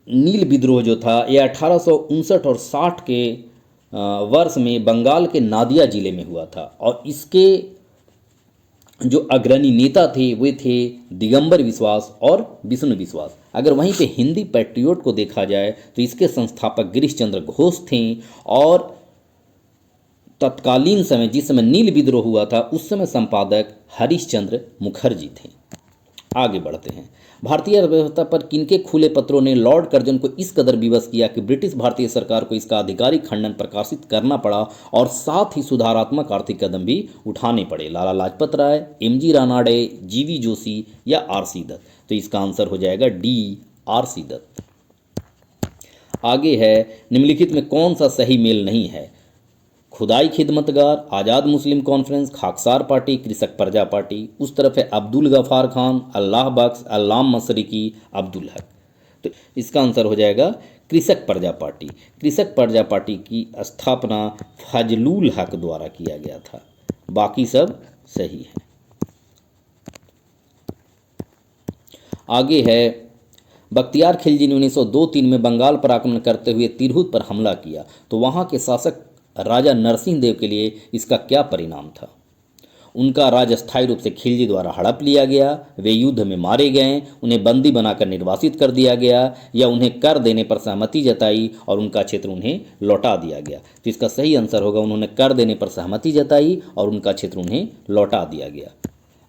नील विद्रोह जो था यह 1859 और 60 के वर्ष में बंगाल के नादिया जिले में हुआ था और इसके जो अग्रणी नेता थे वे थे दिगंबर विश्वास और विष्णु विश्वास। अगर वहीं पे हिंदी पैट्रियोट को देखा जाए तो इसके संस्थापक गिरीश चंद्र घोष थे और तत्कालीन समय जिस समय नील विद्रोह हुआ था उस समय संपादक हरीश चंद्र मुखर्जी थे। आगे बढ़ते हैं। भारतीय अर्थव्यवस्था पर किनके खुले पत्रों ने लॉर्ड कर्जन को इस कदर विवश किया कि ब्रिटिश भारतीय सरकार को इसका आधिकारिक खंडन प्रकाशित करना पड़ा और साथ ही सुधारात्मक आर्थिक कदम भी उठाने पड़े? लाला लाजपत राय, एमजी रानाडे, जीवी जोशी या आरसी दत्त? तो इसका आंसर हो जाएगा डी, आरसी दत्त। आगे है, निम्नलिखित में कौन सा सही मेल नहीं है? खुदाई खिदमतगार, आज़ाद मुस्लिम कॉन्फ्रेंस, खाकसार पार्टी, कृषक प्रजा पार्टी। उस तरफ है अब्दुल गफ़ार खान, अल्लाह बख्श, अल्लाम मशरिकी, अब्दुल हक। तो इसका आंसर हो जाएगा कृषक प्रजा पार्टी। कृषक प्रजा पार्टी की स्थापना फजलुल हक द्वारा किया गया था। बाकी सब सही है। आगे है, बख्तियार खिलजी ने 1902-3 में बंगाल पर आक्रमण करते हुए तिरहुत पर हमला किया, तो वहाँ के शासक राजा नरसिंह देव के लिए इसका क्या परिणाम था? उनका राज अस्थायी रूप से खिलजी द्वारा हड़प लिया गया, वे युद्ध में मारे गए, उन्हें बंदी बनाकर निर्वासित कर दिया गया या उन्हें कर देने पर सहमति जताई और उनका क्षेत्र उन्हें लौटा दिया गया? तो इसका सही आंसर होगा उन्होंने कर देने पर सहमति जताई और उनका क्षेत्र उन्हें लौटा दिया गया।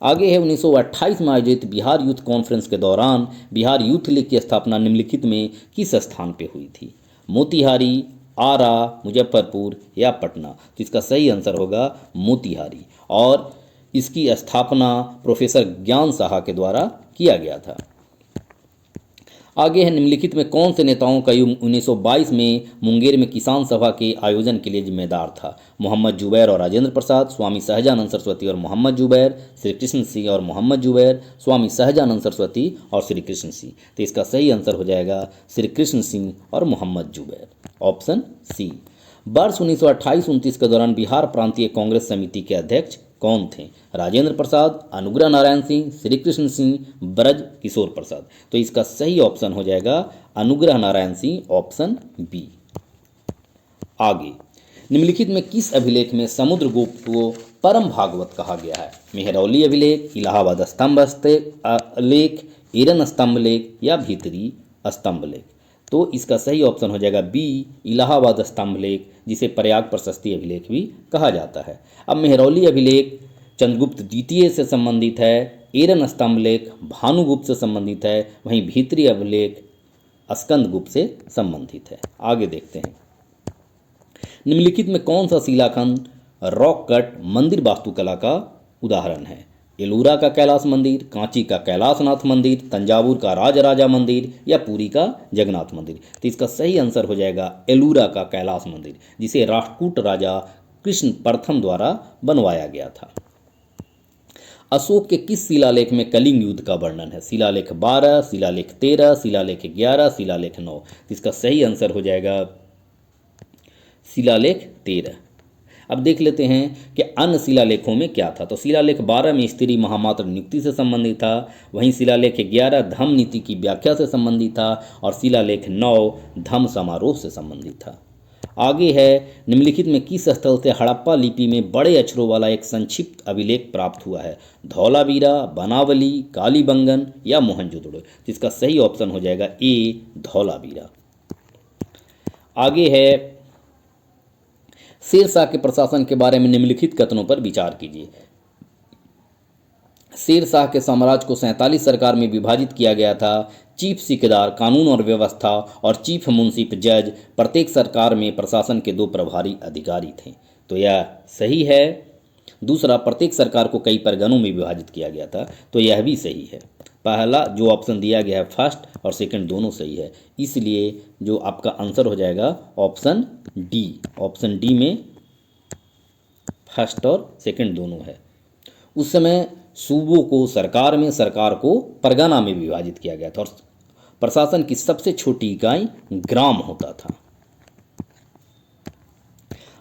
आगे है, 1928 में आयोजित बिहार यूथ कॉन्फ्रेंस के दौरान बिहार यूथ लीग की स्थापना निम्नलिखित में किस स्थान पर हुई थी? मोतिहारी, आरा, मुजफ्फरपुर या पटना? तो इसका सही आंसर होगा मोतिहारी और इसकी स्थापना प्रोफेसर ज्ञान साहा के द्वारा किया गया था। आगे है, निम्नलिखित में कौन से नेताओं का युग 1922 में मुंगेर में किसान सभा के आयोजन के लिए जिम्मेदार था? मोहम्मद जुबैर और राजेंद्र प्रसाद, स्वामी सहजानंद सरस्वती और मोहम्मद जुबैर, श्री कृष्ण सिंह और मोहम्मद जुबैर, स्वामी सहजानंद सरस्वती और श्री कृष्ण सिंह? तो इसका सही आंसर हो जाएगा श्री कृष्ण सिंह और मोहम्मद जुबैर, ऑप्शन सी। वर्ष 1928-29 के दौरान बिहार प्रांतीय कांग्रेस समिति के अध्यक्ष कौन थे? राजेंद्र प्रसाद, अनुग्रह नारायण सिंह, श्री कृष्ण सिंह, ब्रज किशोर प्रसाद? तो इसका सही ऑप्शन हो जाएगा अनुग्रह नारायण सिंह, ऑप्शन बी। आगे, निम्नलिखित में किस अभिलेख में समुद्रगुप्त को परम भागवत कहा गया है? मेहरौली अभिलेख, इलाहाबाद स्तंभ लेख, ईरन स्तंभ लेख या भीतरी स्तंभ लेख? तो इसका सही ऑप्शन हो जाएगा बी, इलाहाबाद स्तंभ लेख, जिसे प्रयाग प्रशस्ति अभिलेख भी कहा जाता है। अब मेहरौली अभिलेख चंद्रगुप्त द्वितीय से संबंधित है, एरन स्तंभ लेख भानुगुप्त से संबंधित है, वहीं भीतरी अभिलेख स्कंदगुप्त से संबंधित है। आगे देखते हैं, निम्नलिखित में कौन सा शिलाखंड रॉक कट मंदिर वास्तुकला का उदाहरण है? एलोरा का कैलाश मंदिर, कांची का कैलाशनाथ मंदिर, तंजावुर का राजराजा मंदिर या पुरी का जगन्नाथ मंदिर? तो इसका सही आंसर हो जाएगा एलोरा का कैलाश मंदिर, जिसे राष्ट्रकूट राजा कृष्ण प्रथम द्वारा बनवाया गया था। अशोक के किस शिलालेख में कलिंग युद्ध का वर्णन है? शिलालेख 12, शिलालेख 13, शिलालेख 11, शिलालेख 9? तो इसका सही आंसर हो जाएगा शिलालेख 13। अब देख लेते हैं कि अन्य शिलालेखों में क्या था। तो शिलालेख 12 में स्त्री महामात्र नियुक्ति से संबंधित था, वहीं शिलालेख 11 धम्म नीति की व्याख्या से संबंधित था और शिलालेख 9 धम्म समारोह से संबंधित था। आगे है, निम्नलिखित में किस स्थल से हड़प्पा लिपि में बड़े अक्षरों वाला एक संक्षिप्त अभिलेख प्राप्त हुआ है? धौलावीरा, बनावली, कालीबंगन या मोहनजोदड़ो? जिसका सही ऑप्शन हो जाएगा ए धौलावीरा। आगे है, शेरशाह के प्रशासन के बारे में निम्नलिखित कथनों पर विचार कीजिए। शेरशाह के साम्राज्य को 47 सरकार में विभाजित किया गया था। चीफ सिकदार कानून और व्यवस्था और चीफ मुंसिफ जज प्रत्येक सरकार में प्रशासन के 2 प्रभारी अधिकारी थे। तो यह सही है। दूसरा, प्रत्येक सरकार को कई परगनों में विभाजित किया गया था। तो यह भी सही है। पहला जो ऑप्शन दिया गया है फर्स्ट और सेकंड दोनों सही है, इसलिए जो आपका आंसर हो जाएगा ऑप्शन डी। ऑप्शन डी में फर्स्ट और सेकंड दोनों है। उस समय सूबों को सरकार में, सरकार को परगना में विभाजित किया गया था और प्रशासन की सबसे छोटी इकाई ग्राम होता था।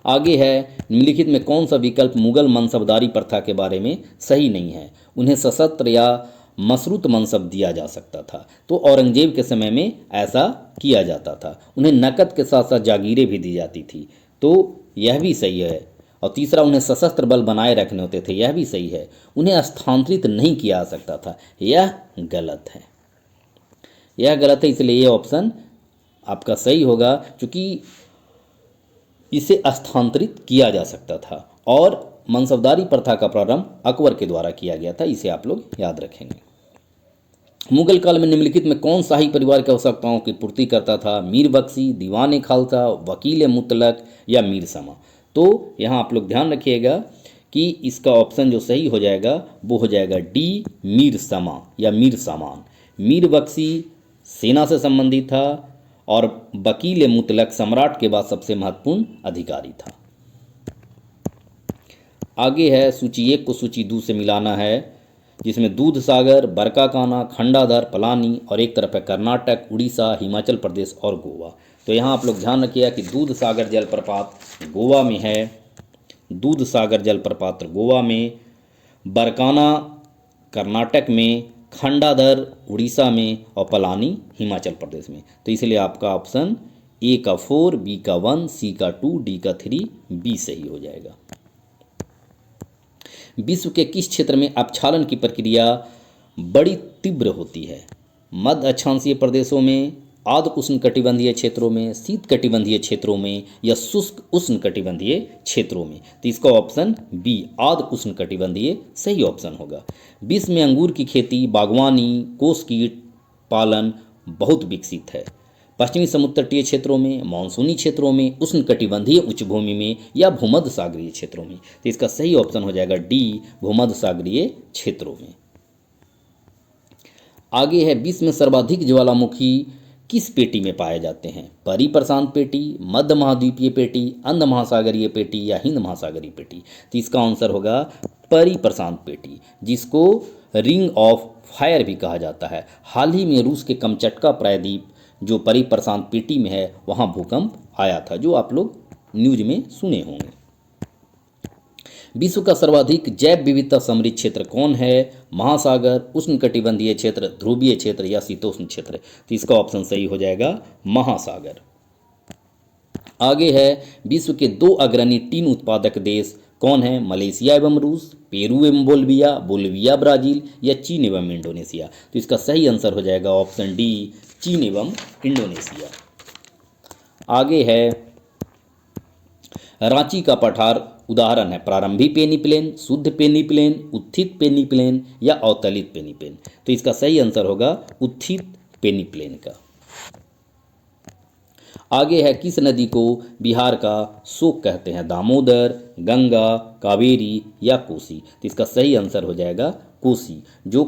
आगे है, निम्नलिखित में कौन सा विकल्प मुगल मनसबदारी प्रथा के बारे में सही नहीं है? उन्हें सशस्त्र या मशरूत मनसब दिया जा सकता था। तो औरंगजेब के समय में ऐसा किया जाता था। उन्हें नकद के साथ साथ जागीरें भी दी जाती थी। तो यह भी सही है। और तीसरा, उन्हें सशस्त्र बल बनाए रखने होते थे। यह भी सही है। उन्हें स्थानांतरित नहीं किया जा सकता था। यह गलत है। यह गलत है, इसलिए ये ऑप्शन आपका सही होगा, क्योंकि इसे स्थानांतरित किया जा सकता था और मनसबदारी प्रथा का प्रारंभ अकबर के द्वारा किया गया था। इसे आप लोग याद रखेंगे। मुगल काल में निम्नलिखित में कौन शाही परिवार की आवश्यकताओं की पूर्ति करता था? मीर बख्शी, दीवान खालसा, वकील मुतलक या मीर समा? तो यहाँ आप लोग ध्यान रखिएगा कि इसका ऑप्शन जो सही हो जाएगा वो हो जाएगा डी मीर समा या मीर सामान। मीर बख्शी सेना से संबंधित था और वकील मुतलक सम्राट के बाद सबसे महत्वपूर्ण अधिकारी था। आगे है, सूची 1 को सूची 2 से मिलाना है, जिसमें दूध सागर, बरकाकाना, खंडाधर, पलानी और एक तरफ है कर्नाटक, उड़ीसा, हिमाचल प्रदेश और गोवा। तो यहाँ आप लोग ध्यान रखिएगा कि दूध सागर जलप्रपात गोवा में है, दूध सागर जलप्रपात गोवा में, बरकाना कर्नाटक में, खंडाधर उड़ीसा में और पलानी हिमाचल प्रदेश में। तो इसलिए आपका ऑप्शन ए का 4, बी का 1, सी का 2, डी का 3, बी सही हो जाएगा। विश्व के किस क्षेत्र में अपक्षालन की प्रक्रिया बड़ी तीव्र होती है? मध्य अक्षांशीय प्रदेशों में, आर्द्र उष्णकटिबंधीय क्षेत्रों में, शीतकटिबंधीय क्षेत्रों में या शुष्क उष्णकटिबंधीय क्षेत्रों में? तो इसका ऑप्शन बी आर्द्र उष्णकटिबंधीय सही ऑप्शन होगा। विश्व में अंगूर की खेती, बागवानी, कोसकीट पालन बहुत विकसित है। पश्चिमी समुद्र तटीय क्षेत्रों में, मानसूनी क्षेत्रों में, उष्णकटिबंधीय उच्चभूमि में या भूमध्य सागरीय क्षेत्रों में? तो इसका सही ऑप्शन हो जाएगा डी भूमध्य सागरीय क्षेत्रों में। आगे है, विश्व में सर्वाधिक ज्वालामुखी किस पेटी में पाए जाते हैं? परिप्रशांत पेटी, मध्य महाद्वीपीय पेटी, अंध महासागरीय पेटी या हिंद महासागरीय पेटी? तो इसका आंसर होगा परिप्रशांत पेटी, जिसको रिंग ऑफ फायर भी कहा जाता है। हाल ही में रूस के कमचटका प्रायद्वीप जो परिप्रशांत पेटी में है, वहाँ भूकंप आया था, जो आप लोग न्यूज में सुने होंगे। विश्व का सर्वाधिक जैव विविधता समृद्ध क्षेत्र कौन है? महासागर, उष्णकटिबंधीय क्षेत्र, ध्रुवीय क्षेत्र या शीतोष्ण क्षेत्र? तो इसका ऑप्शन सही हो जाएगा महासागर। आगे है, विश्व के 2 अग्रणी टीन उत्पादक देश कौन है? मलेशिया एवं रूस, पेरू एवं बोल्विया, बोल्विया ब्राजील या चीन एवं इंडोनेशिया? तो इसका सही आंसर हो जाएगा ऑप्शन डी चीन एवं इंडोनेशिया। आगे है, रांची का पठार उदाहरण है प्रारंभिक पेनीप्लेन, शुद्ध पेनीप्लेन, उत्थित पेनीप्लेन या अवतलित पेनीप्लेन। तो इसका सही आंसर होगा उत्थित पेनीप्लेन का। आगे है किस नदी को बिहार का शोक कहते हैं, दामोदर, गंगा, कावेरी या कोसी। तो इसका सही आंसर हो जाएगा कोसी, जो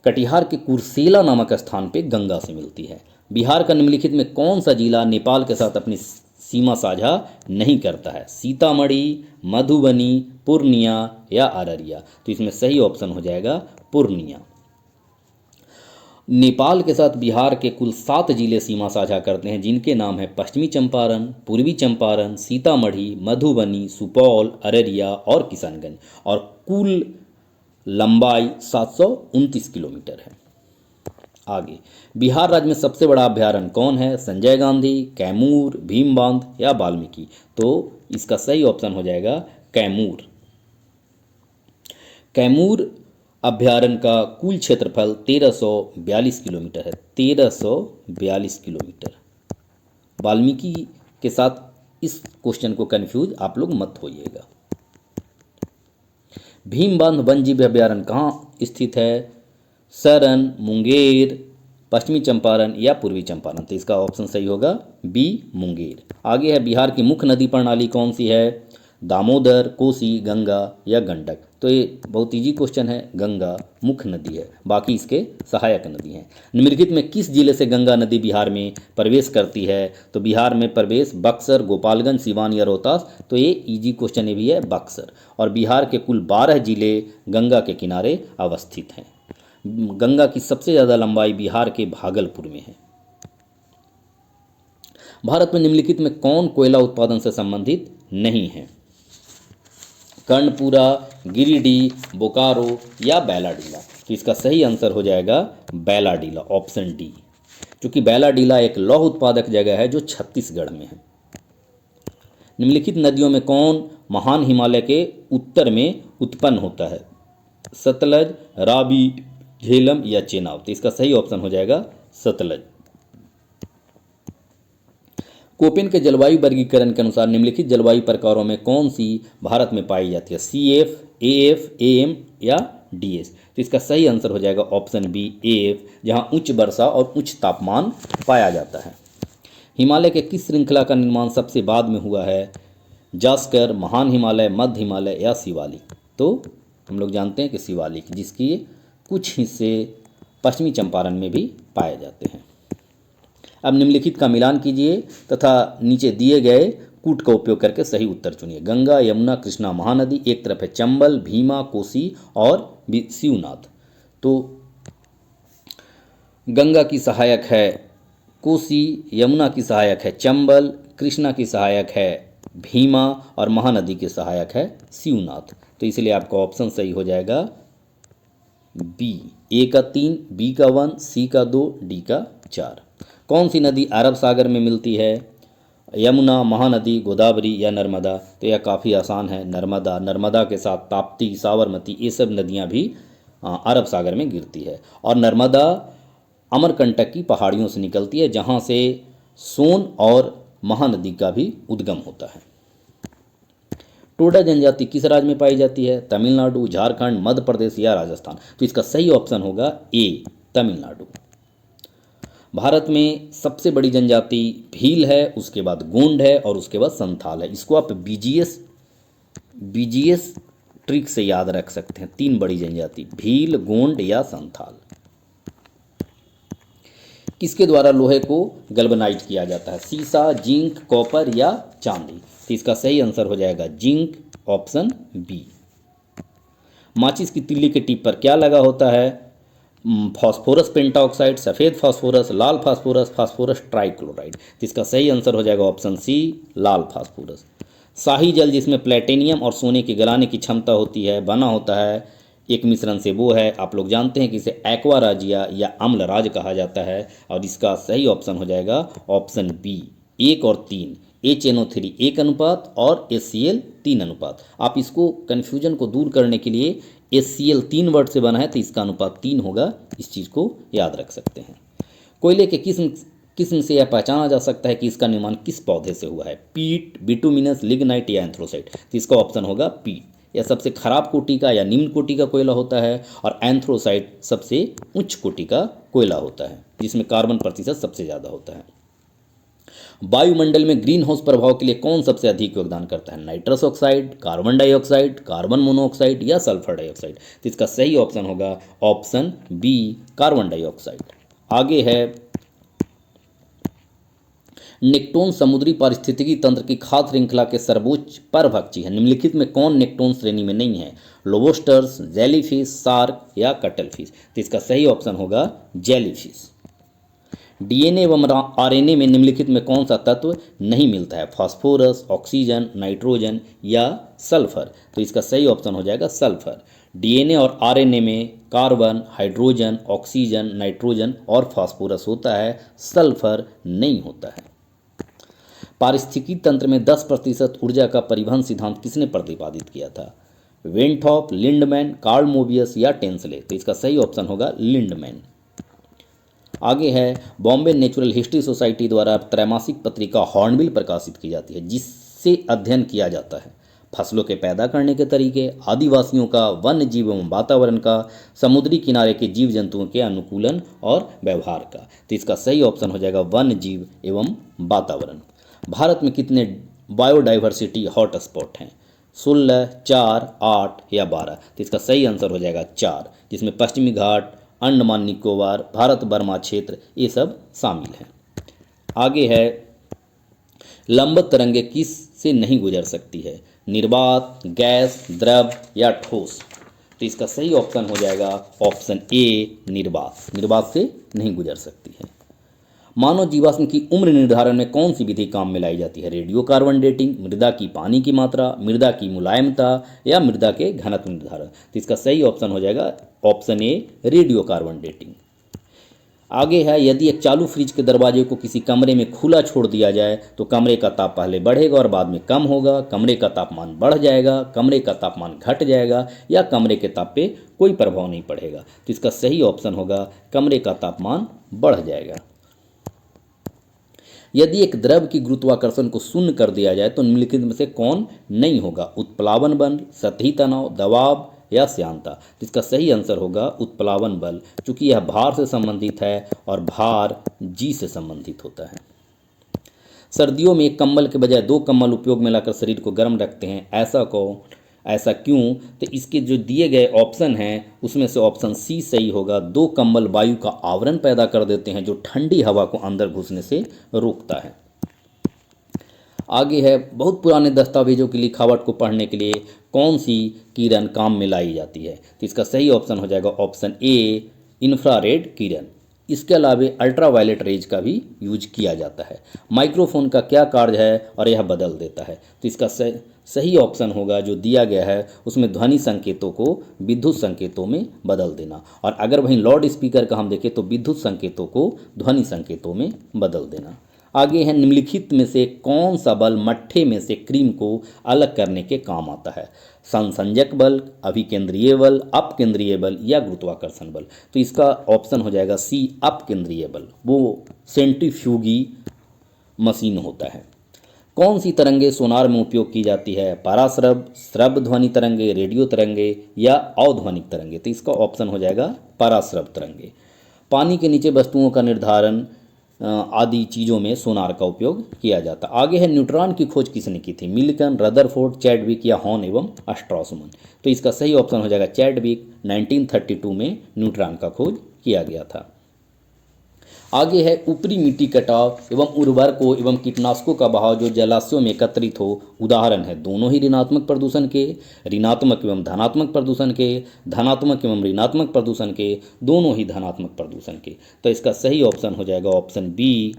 कटिहार के कुर्सेला नामक स्थान पे गंगा से मिलती है। बिहार का निम्नलिखित में कौन सा जिला नेपाल के साथ अपनी सीमा साझा नहीं करता है, सीतामढ़ी, मधुबनी, पूर्णिया या अररिया। तो इसमें सही ऑप्शन हो जाएगा पूर्णिया। नेपाल के साथ बिहार के कुल 7 जिले सीमा साझा करते हैं, जिनके नाम है पश्चिमी चंपारण, पूर्वी चंपारण, सीतामढ़ी, मधुबनी, सुपौल, अररिया और किशनगंज, और कुल लंबाई 729 किलोमीटर है। आगे, बिहार राज्य में सबसे बड़ा अभ्यारण्य कौन है, संजय गांधी, कैमूर, भीमबांध या वाल्मीकि। तो इसका सही ऑप्शन हो जाएगा कैमूर। कैमूर अभ्यारण्य का कुल क्षेत्रफल 1342 किलोमीटर है, 1342 किलोमीटर। वाल्मीकि के साथ इस क्वेश्चन को कंफ्यूज आप लोग मत होइएगा। भीमबांध वन्यजीव अभ्यारण्य कहाँ स्थित है, सरन, मुंगेर, पश्चिमी चंपारण या पूर्वी चंपारण। तो इसका ऑप्शन सही होगा बी, मुंगेर। आगे है बिहार की मुख्य नदी प्रणाली कौन सी है, दामोदर, कोसी, गंगा या गंडक। तो ये बहुत इजी क्वेश्चन है, गंगा मुख्य नदी है, बाकी इसके सहायक नदी हैं। निम्नलिखित में किस जिले से गंगा नदी बिहार में प्रवेश करती है, तो बिहार में प्रवेश बक्सर, गोपालगंज, सिवान या रोहतास। तो ये इजी क्वेश्चन ये भी है, बक्सर। और बिहार के कुल 12 जिले गंगा के किनारे अवस्थित हैं। गंगा की सबसे ज़्यादा लंबाई बिहार के भागलपुर में है। भारत में निम्नलिखित में कौन कोयला उत्पादन से संबंधित नहीं है, कर्णपुरा, गिरिडीह, बोकारो या बैलाडीला। तो इसका सही आंसर हो जाएगा बैलाडीला, ऑप्शन डी, क्योंकि बैलाडीला एक लौह उत्पादक जगह है जो छत्तीसगढ़ में है। निम्नलिखित नदियों में कौन महान हिमालय के उत्तर में उत्पन्न होता है, सतलज, रावी, झेलम या चेनाब। तो इसका सही ऑप्शन हो जाएगा सतलज। कोपेन के जलवायु वर्गीकरण के अनुसार निम्नलिखित जलवायु प्रकारों में कौन सी भारत में पाई जाती है, CF, AF, AM या DS। तो इसका सही आंसर हो जाएगा ऑप्शन बी, AF, जहां उच्च वर्षा और उच्च तापमान पाया जाता है। हिमालय के किस श्रृंखला का निर्माण सबसे बाद में हुआ है, जास्कर, महान हिमालय, मध्य हिमालय या शिवालिक। तो हम लोग जानते हैं कि शिवालिक, जिसकी कुछ हिस्से पश्चिमी चंपारण में भी पाए जाते हैं। अब निम्नलिखित का मिलान कीजिए तथा नीचे दिए गए कूट का उपयोग करके सही उत्तर चुनिए। गंगा, यमुना, कृष्णा, महानदी, एक तरफ है चंबल, भीमा, कोसी और शिवनाथ। तो गंगा की सहायक है कोसी, यमुना की सहायक है चंबल, कृष्णा की सहायक है भीमा और महानदी की सहायक है शिवनाथ। तो इसलिए आपका ऑप्शन सही हो जाएगा बी, ए का 3, बी का 1, सी का 2, डी का 4। कौन सी नदी अरब सागर में मिलती है, यमुना, महानदी, गोदावरी या नर्मदा। तो यह काफ़ी आसान है, नर्मदा। नर्मदा के साथ ताप्ती, साबरमती, ये सब नदियाँ भी अरब सागर में गिरती है। और नर्मदा अमरकंटक की पहाड़ियों से निकलती है, जहाँ से सोन और महानदी का भी उद्गम होता है। टोडा जनजाति किस राज्य में पाई जाती है, तमिलनाडु, झारखंड, मध्य प्रदेश या राजस्थान। तो इसका सही ऑप्शन होगा ए, तमिलनाडु। भारत में सबसे बड़ी जनजाति भील है, उसके बाद गोंड है और उसके बाद संथाल है। इसको आप बीजीएस ट्रिक से याद रख सकते हैं। 3 बड़ी जनजाति, भील, गोंड या संथाल। किसके द्वारा लोहे को गैल्वेनाइज किया जाता है, सीसा, जिंक, कॉपर या चांदी। तो इसका सही आंसर हो जाएगा जिंक, ऑप्शन बी। माचिस की तिल्ली के टिप पर क्या लगा होता है, फास्फोरस पेंटाऑक्साइड, सफ़ेद फास्फोरस, लाल फास्फोरस, फास्फोरस ट्राइक्लोराइड। तो इसका सही आंसर हो जाएगा ऑप्शन सी, लाल फास्फोरस। शाही जल जिसमें प्लेटिनियम और सोने की गलाने की क्षमता होती है, बना होता है एक मिश्रण से, वो है, आप लोग जानते हैं कि इसे एक्वाराजिया या अम्लराज कहा जाता है। और इसका सही ऑप्शन हो जाएगा ऑप्शन बी, 1 और 3, HNO3 1 अनुपात और HCl 3 अनुपात। आप इसको कन्फ्यूजन को दूर करने के लिए HCl 3 वर्ड से बना है, तो इसका अनुपात 3 होगा, इस चीज़ को याद रख सकते हैं। कोयले के किस किस्म से यह पहचाना जा सकता है कि इसका निर्माण किस पौधे से हुआ है? पीट, बिटुमिनस, लिग्नाइट या एंथ्रोसाइट? तो इसका ऑप्शन होगा पीट। यह सबसे खराब कोटि का या निम्न कोटि का कोयला होता है और एंथ्रोसाइट सबसे उच्च कोटि का कोयला होता है जिसमें कार्बन प्रतिशत सबसे ज़्यादा होता है। वायुमंडल में ग्रीन हाउस प्रभाव के लिए कौन सबसे अधिक योगदान करता है? Nitrous oxide, carbon dioxide, carbon monoxide या सल्फर डाइऑक्साइड? तो इसका सही ऑप्शन होगा ऑप्शन बी, कार्बन डाइऑक्साइड। आगे है नेक्टोन समुद्री पारिस्थितिकी तंत्र की खाद्य श्रृंखला के सर्वोच्च परभक्षी है। निम्नलिखित में कौन नेक्टोन श्रेणी में नहीं है? लोबस्टर्स, जेलीफिश, शार्क या कटलफिश? तो इसका सही ऑप्शन होगा जेलीफिश। डीएनए एवं आरएनए में निम्नलिखित में कौन सा तत्व नहीं मिलता है? फास्फोरस, ऑक्सीजन, नाइट्रोजन या सल्फर? तो इसका सही ऑप्शन हो जाएगा सल्फर। डीएनए और आरएनए में कार्बन, हाइड्रोजन, ऑक्सीजन, नाइट्रोजन और फास्फोरस होता है, सल्फर नहीं होता है। पारिस्थितिकी तंत्र में 10% ऊर्जा का परिवहन सिद्धांत किसने प्रतिपादित किया था? वेंटॉप, लिंडमैन, कार्ल मोबियस या टेंसले? तो इसका सही ऑप्शन होगा लिंडमैन। आगे है बॉम्बे नेचुरल हिस्ट्री सोसाइटी द्वारा त्रैमासिक पत्रिका हॉर्नबिल प्रकाशित की जाती है जिससे अध्ययन किया जाता है फसलों के पैदा करने के तरीके, आदिवासियों का, वन्य जीव एवं वातावरण का, समुद्री किनारे के जीव जंतुओं के अनुकूलन और व्यवहार का। तो इसका सही ऑप्शन हो जाएगा वन्य जीव एवं वातावरण। भारत में कितने बायोडाइवर्सिटी हॉटस्पॉट हैं? 16, 4, 8 या 12? तो इसका सही आंसर हो जाएगा 4, जिसमें पश्चिमी घाट, अंडमान निकोबार, भारत बर्मा क्षेत्र ये सब शामिल हैं। आगे है लंबवत तरंगे किस से नहीं गुजर सकती है? निर्वात, गैस, द्रव या ठोस? तो इसका सही ऑप्शन हो जाएगा ऑप्शन ए, निर्वात। निर्वात से नहीं गुजर सकती है। मानव जीवाश्म की उम्र निर्धारण में कौन सी विधि काम में लाई जाती है? रेडियो कार्बन डेटिंग, मृदा की पानी की मात्रा, मृदा की मुलायमता या मृदा के घनत्व निर्धारण? तो इसका सही ऑप्शन हो जाएगा option A, radio carbon dating. आगे है यदि एक चालू फ्रिज के दरवाजे को किसी कमरे में खुला छोड़ दिया जाए तो कमरे का ताप पहले बढ़ेगा और बाद में कम होगा, कमरे का तापमान बढ़ जाएगा, कमरे का तापमान घट जाएगा या कमरे के ताप पे कोई प्रभाव नहीं पड़ेगा? तो इसका सही ऑप्शन होगा कमरे का तापमान बढ़ जाएगा। यदि एक द्रव की गुरुत्वाकर्षण को शून्य कर दिया जाए तो निम्नलिखित में से कौन नहीं होगा? उत्प्लावन बल, सतही तनाव, दबाव या श्यानता? इसका सही आंसर होगा उत्प्लावन बल, क्योंकि यह भार से संबंधित है और भार जी से संबंधित होता है। सर्दियों में एक कंबल के बजाय 2 कंबल उपयोग में लाकर शरीर को गर्म रखते हैं, ऐसा क्यों? तो इसके जो दिए गए ऑप्शन हैं उसमें से ऑप्शन सी सही होगा। 2 कंबल वायु का आवरण पैदा कर देते हैं जो ठंडी हवा को अंदर घुसने से रोकता है। आगे है बहुत पुराने दस्तावेजों की लिखावट को पढ़ने के लिए कौन सी किरण काम में लाई जाती है? तो इसका सही ऑप्शन हो जाएगा ऑप्शन ए, इंफ्रारेड किरण। इसके अलावा अल्ट्रावायलेट रेज का भी यूज किया जाता है। माइक्रोफोन का क्या कार्य है और यह बदल देता है? तो इसका सही ऑप्शन होगा जो दिया गया है उसमें ध्वनि संकेतों को विद्युत संकेतों में बदल देना, और अगर वहीं लाउड स्पीकर का हम देखें तो विद्युत संकेतों को ध्वनि संकेतों में बदल देना। आगे है निम्नलिखित में से कौन सा बल मट्ठे में से क्रीम को अलग करने के काम आता है? संसंजक बल, अभिकेंद्रीय बल, अपकेंद्रीय बल या गुरुत्वाकर्षण बल? तो इसका ऑप्शन हो जाएगा सी, अपकेंद्रीय बल। वो सेंट्रीफ्यूगी मशीन होता है। कौन सी तरंगे सोनार में उपयोग की जाती है? पराश्रव, श्रव्य ध्वनि तरंगे, रेडियो तरंगे या अवध्वनिक तरंगे? तो इसका ऑप्शन हो जाएगा पराश्रव तरंगे। पानी के नीचे वस्तुओं का निर्धारण आदि चीज़ों में सोनार का उपयोग किया जाता। आगे है न्यूट्रॉन की खोज किसने की थी? मिल्टन, रदरफोर्ड, चैडविक या हॉर्न एवं स्ट्रॉसमैन? तो इसका सही ऑप्शन हो जाएगा चैडविक। 1932 में न्यूट्रॉन का खोज किया गया था। आगे है ऊपरी मिट्टी कटाव एवं उर्वरकों एवं कीटनाशकों का बहाव जो जलाशयों में एकत्रित हो। उदाहरण है दोनों ही ऋणात्मक प्रदूषण के, ऋणात्मक एवं धनात्मक प्रदूषण के, धनात्मक एवं ऋणात्मक प्रदूषण के, दोनों ही धनात्मक प्रदूषण के। तो इसका सही ऑप्शन हो जाएगा ऑप्शन बी।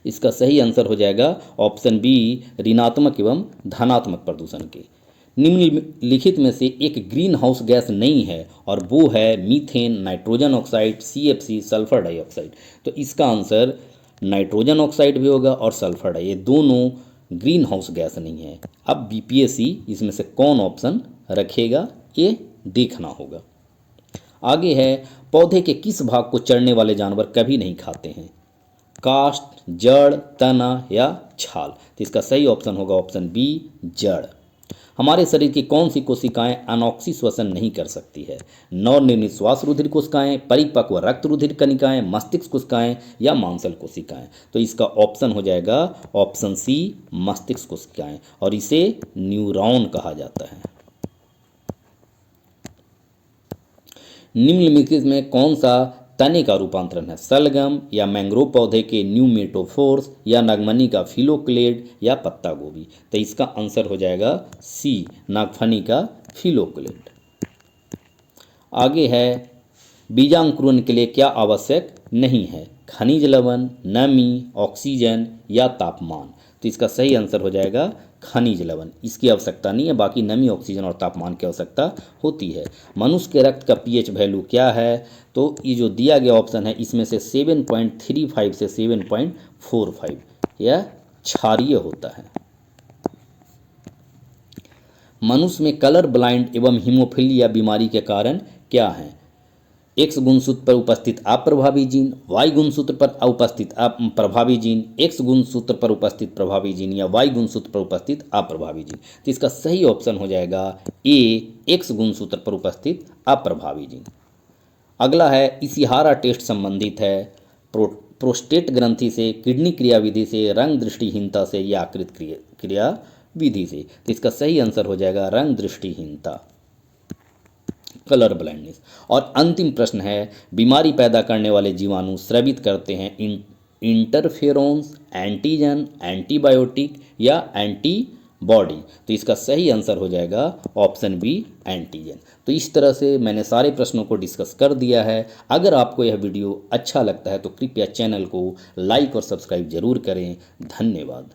इसका सही आंसर हो जाएगा ऑप्शन बी, ऋणात्मक एवं धनात्मक प्रदूषण के। निम्नलिखित में से एक ग्रीन हाउस गैस नहीं है और वो है methane, nitrogen oxide, CFC, sulphur dioxide. तो इसका आंसर नाइट्रोजन ऑक्साइड भी होगा और सल्फर डाई, ये दोनों ग्रीन हाउस गैस नहीं है। अब BPSC इसमें से कौन ऑप्शन रखेगा ये देखना होगा। आगे है, पौधे के किस भाग को चढ़ने वाले जानवर कभी नहीं खाते हैं? काष्ठ, जड़, तना या छाल। तो इसका सही ऑप्शन होगा ऑप्शन बी, जड़। हमारे शरीर की कौन सी कोशिकाएं अनॉक्सी श्वसन नहीं कर सकती है? नवनिर्मित श्वास रुधिर कोशिकाएं, परिपक्व रक्त रुधिर कणिकाएं, मस्तिष्क कोशिकाएं या मांसल कोशिकाएं। तो इसका ऑप्शन हो जाएगा ऑप्शन सी, मस्तिष्क कोशिकाएं, और इसे न्यूरॉन कहा जाता है। निम्नलिखित में कौन सा तने का रूपांतरण है? सलगम या मैंग्रोव पौधे के न्यूमेटोफोर्स या नागमनी का फिलोक्लेड या पत्ता गोभी। तो इसका आंसर हो जाएगा सी, नागफनी का फिलोक्लेड। आगे है, बीजांकुरण के लिए क्या आवश्यक नहीं है? खनिज लवण, नमी, ऑक्सीजन या तापमान। तो इसका सही आंसर हो जाएगा खनिज लवण। इसकी आवश्यकता नहीं है, बाकी नमी, ऑक्सीजन और तापमान की आवश्यकता होती है। मनुष्य के रक्त का पीएच वैल्यू क्या है? तो ये जो दिया गया ऑप्शन है इसमें से 7.35 से 7.45 यह क्षारीय होता है। मनुष्य में कलर ब्लाइंड एवं हीमोफीलिया बीमारी के कारण क्या हैं? एक्स गुणसूत्र पर उपस्थित अप्रभावी जीन, वाई गुणसूत्र पर उपस्थित प्रभावी जीन, एक्स गुणसूत्र पर उपस्थित प्रभावी जीन या वाई गुणसूत्र पर उपस्थित अप्रभावी जीन। तो इसका सही ऑप्शन हो जाएगा ए, एक्स गुणसूत्र पर उपस्थित अप्रभावी जीन। अगला है, इशिहारा टेस्ट संबंधित है प्रोस्टेट ग्रंथि से, किडनी क्रियाविधि से, रंग दृष्टिहीनता से या आकृत क्रिया विधि से। तो इसका सही आंसर हो जाएगा रंग दृष्टिहीनता, कलर ब्लाइंडनेस। और अंतिम प्रश्न है, बीमारी पैदा करने वाले जीवाणु स्रावित करते हैं इंटरफेरोन्स, एंटीजन, एंटीबायोटिक या एंटीबॉडी। तो इसका सही आंसर हो जाएगा ऑप्शन बी, एंटीजन। तो इस तरह से मैंने सारे प्रश्नों को डिस्कस कर दिया है। अगर आपको यह वीडियो अच्छा लगता है तो कृपया चैनल को लाइक और सब्सक्राइब जरूर करें। धन्यवाद।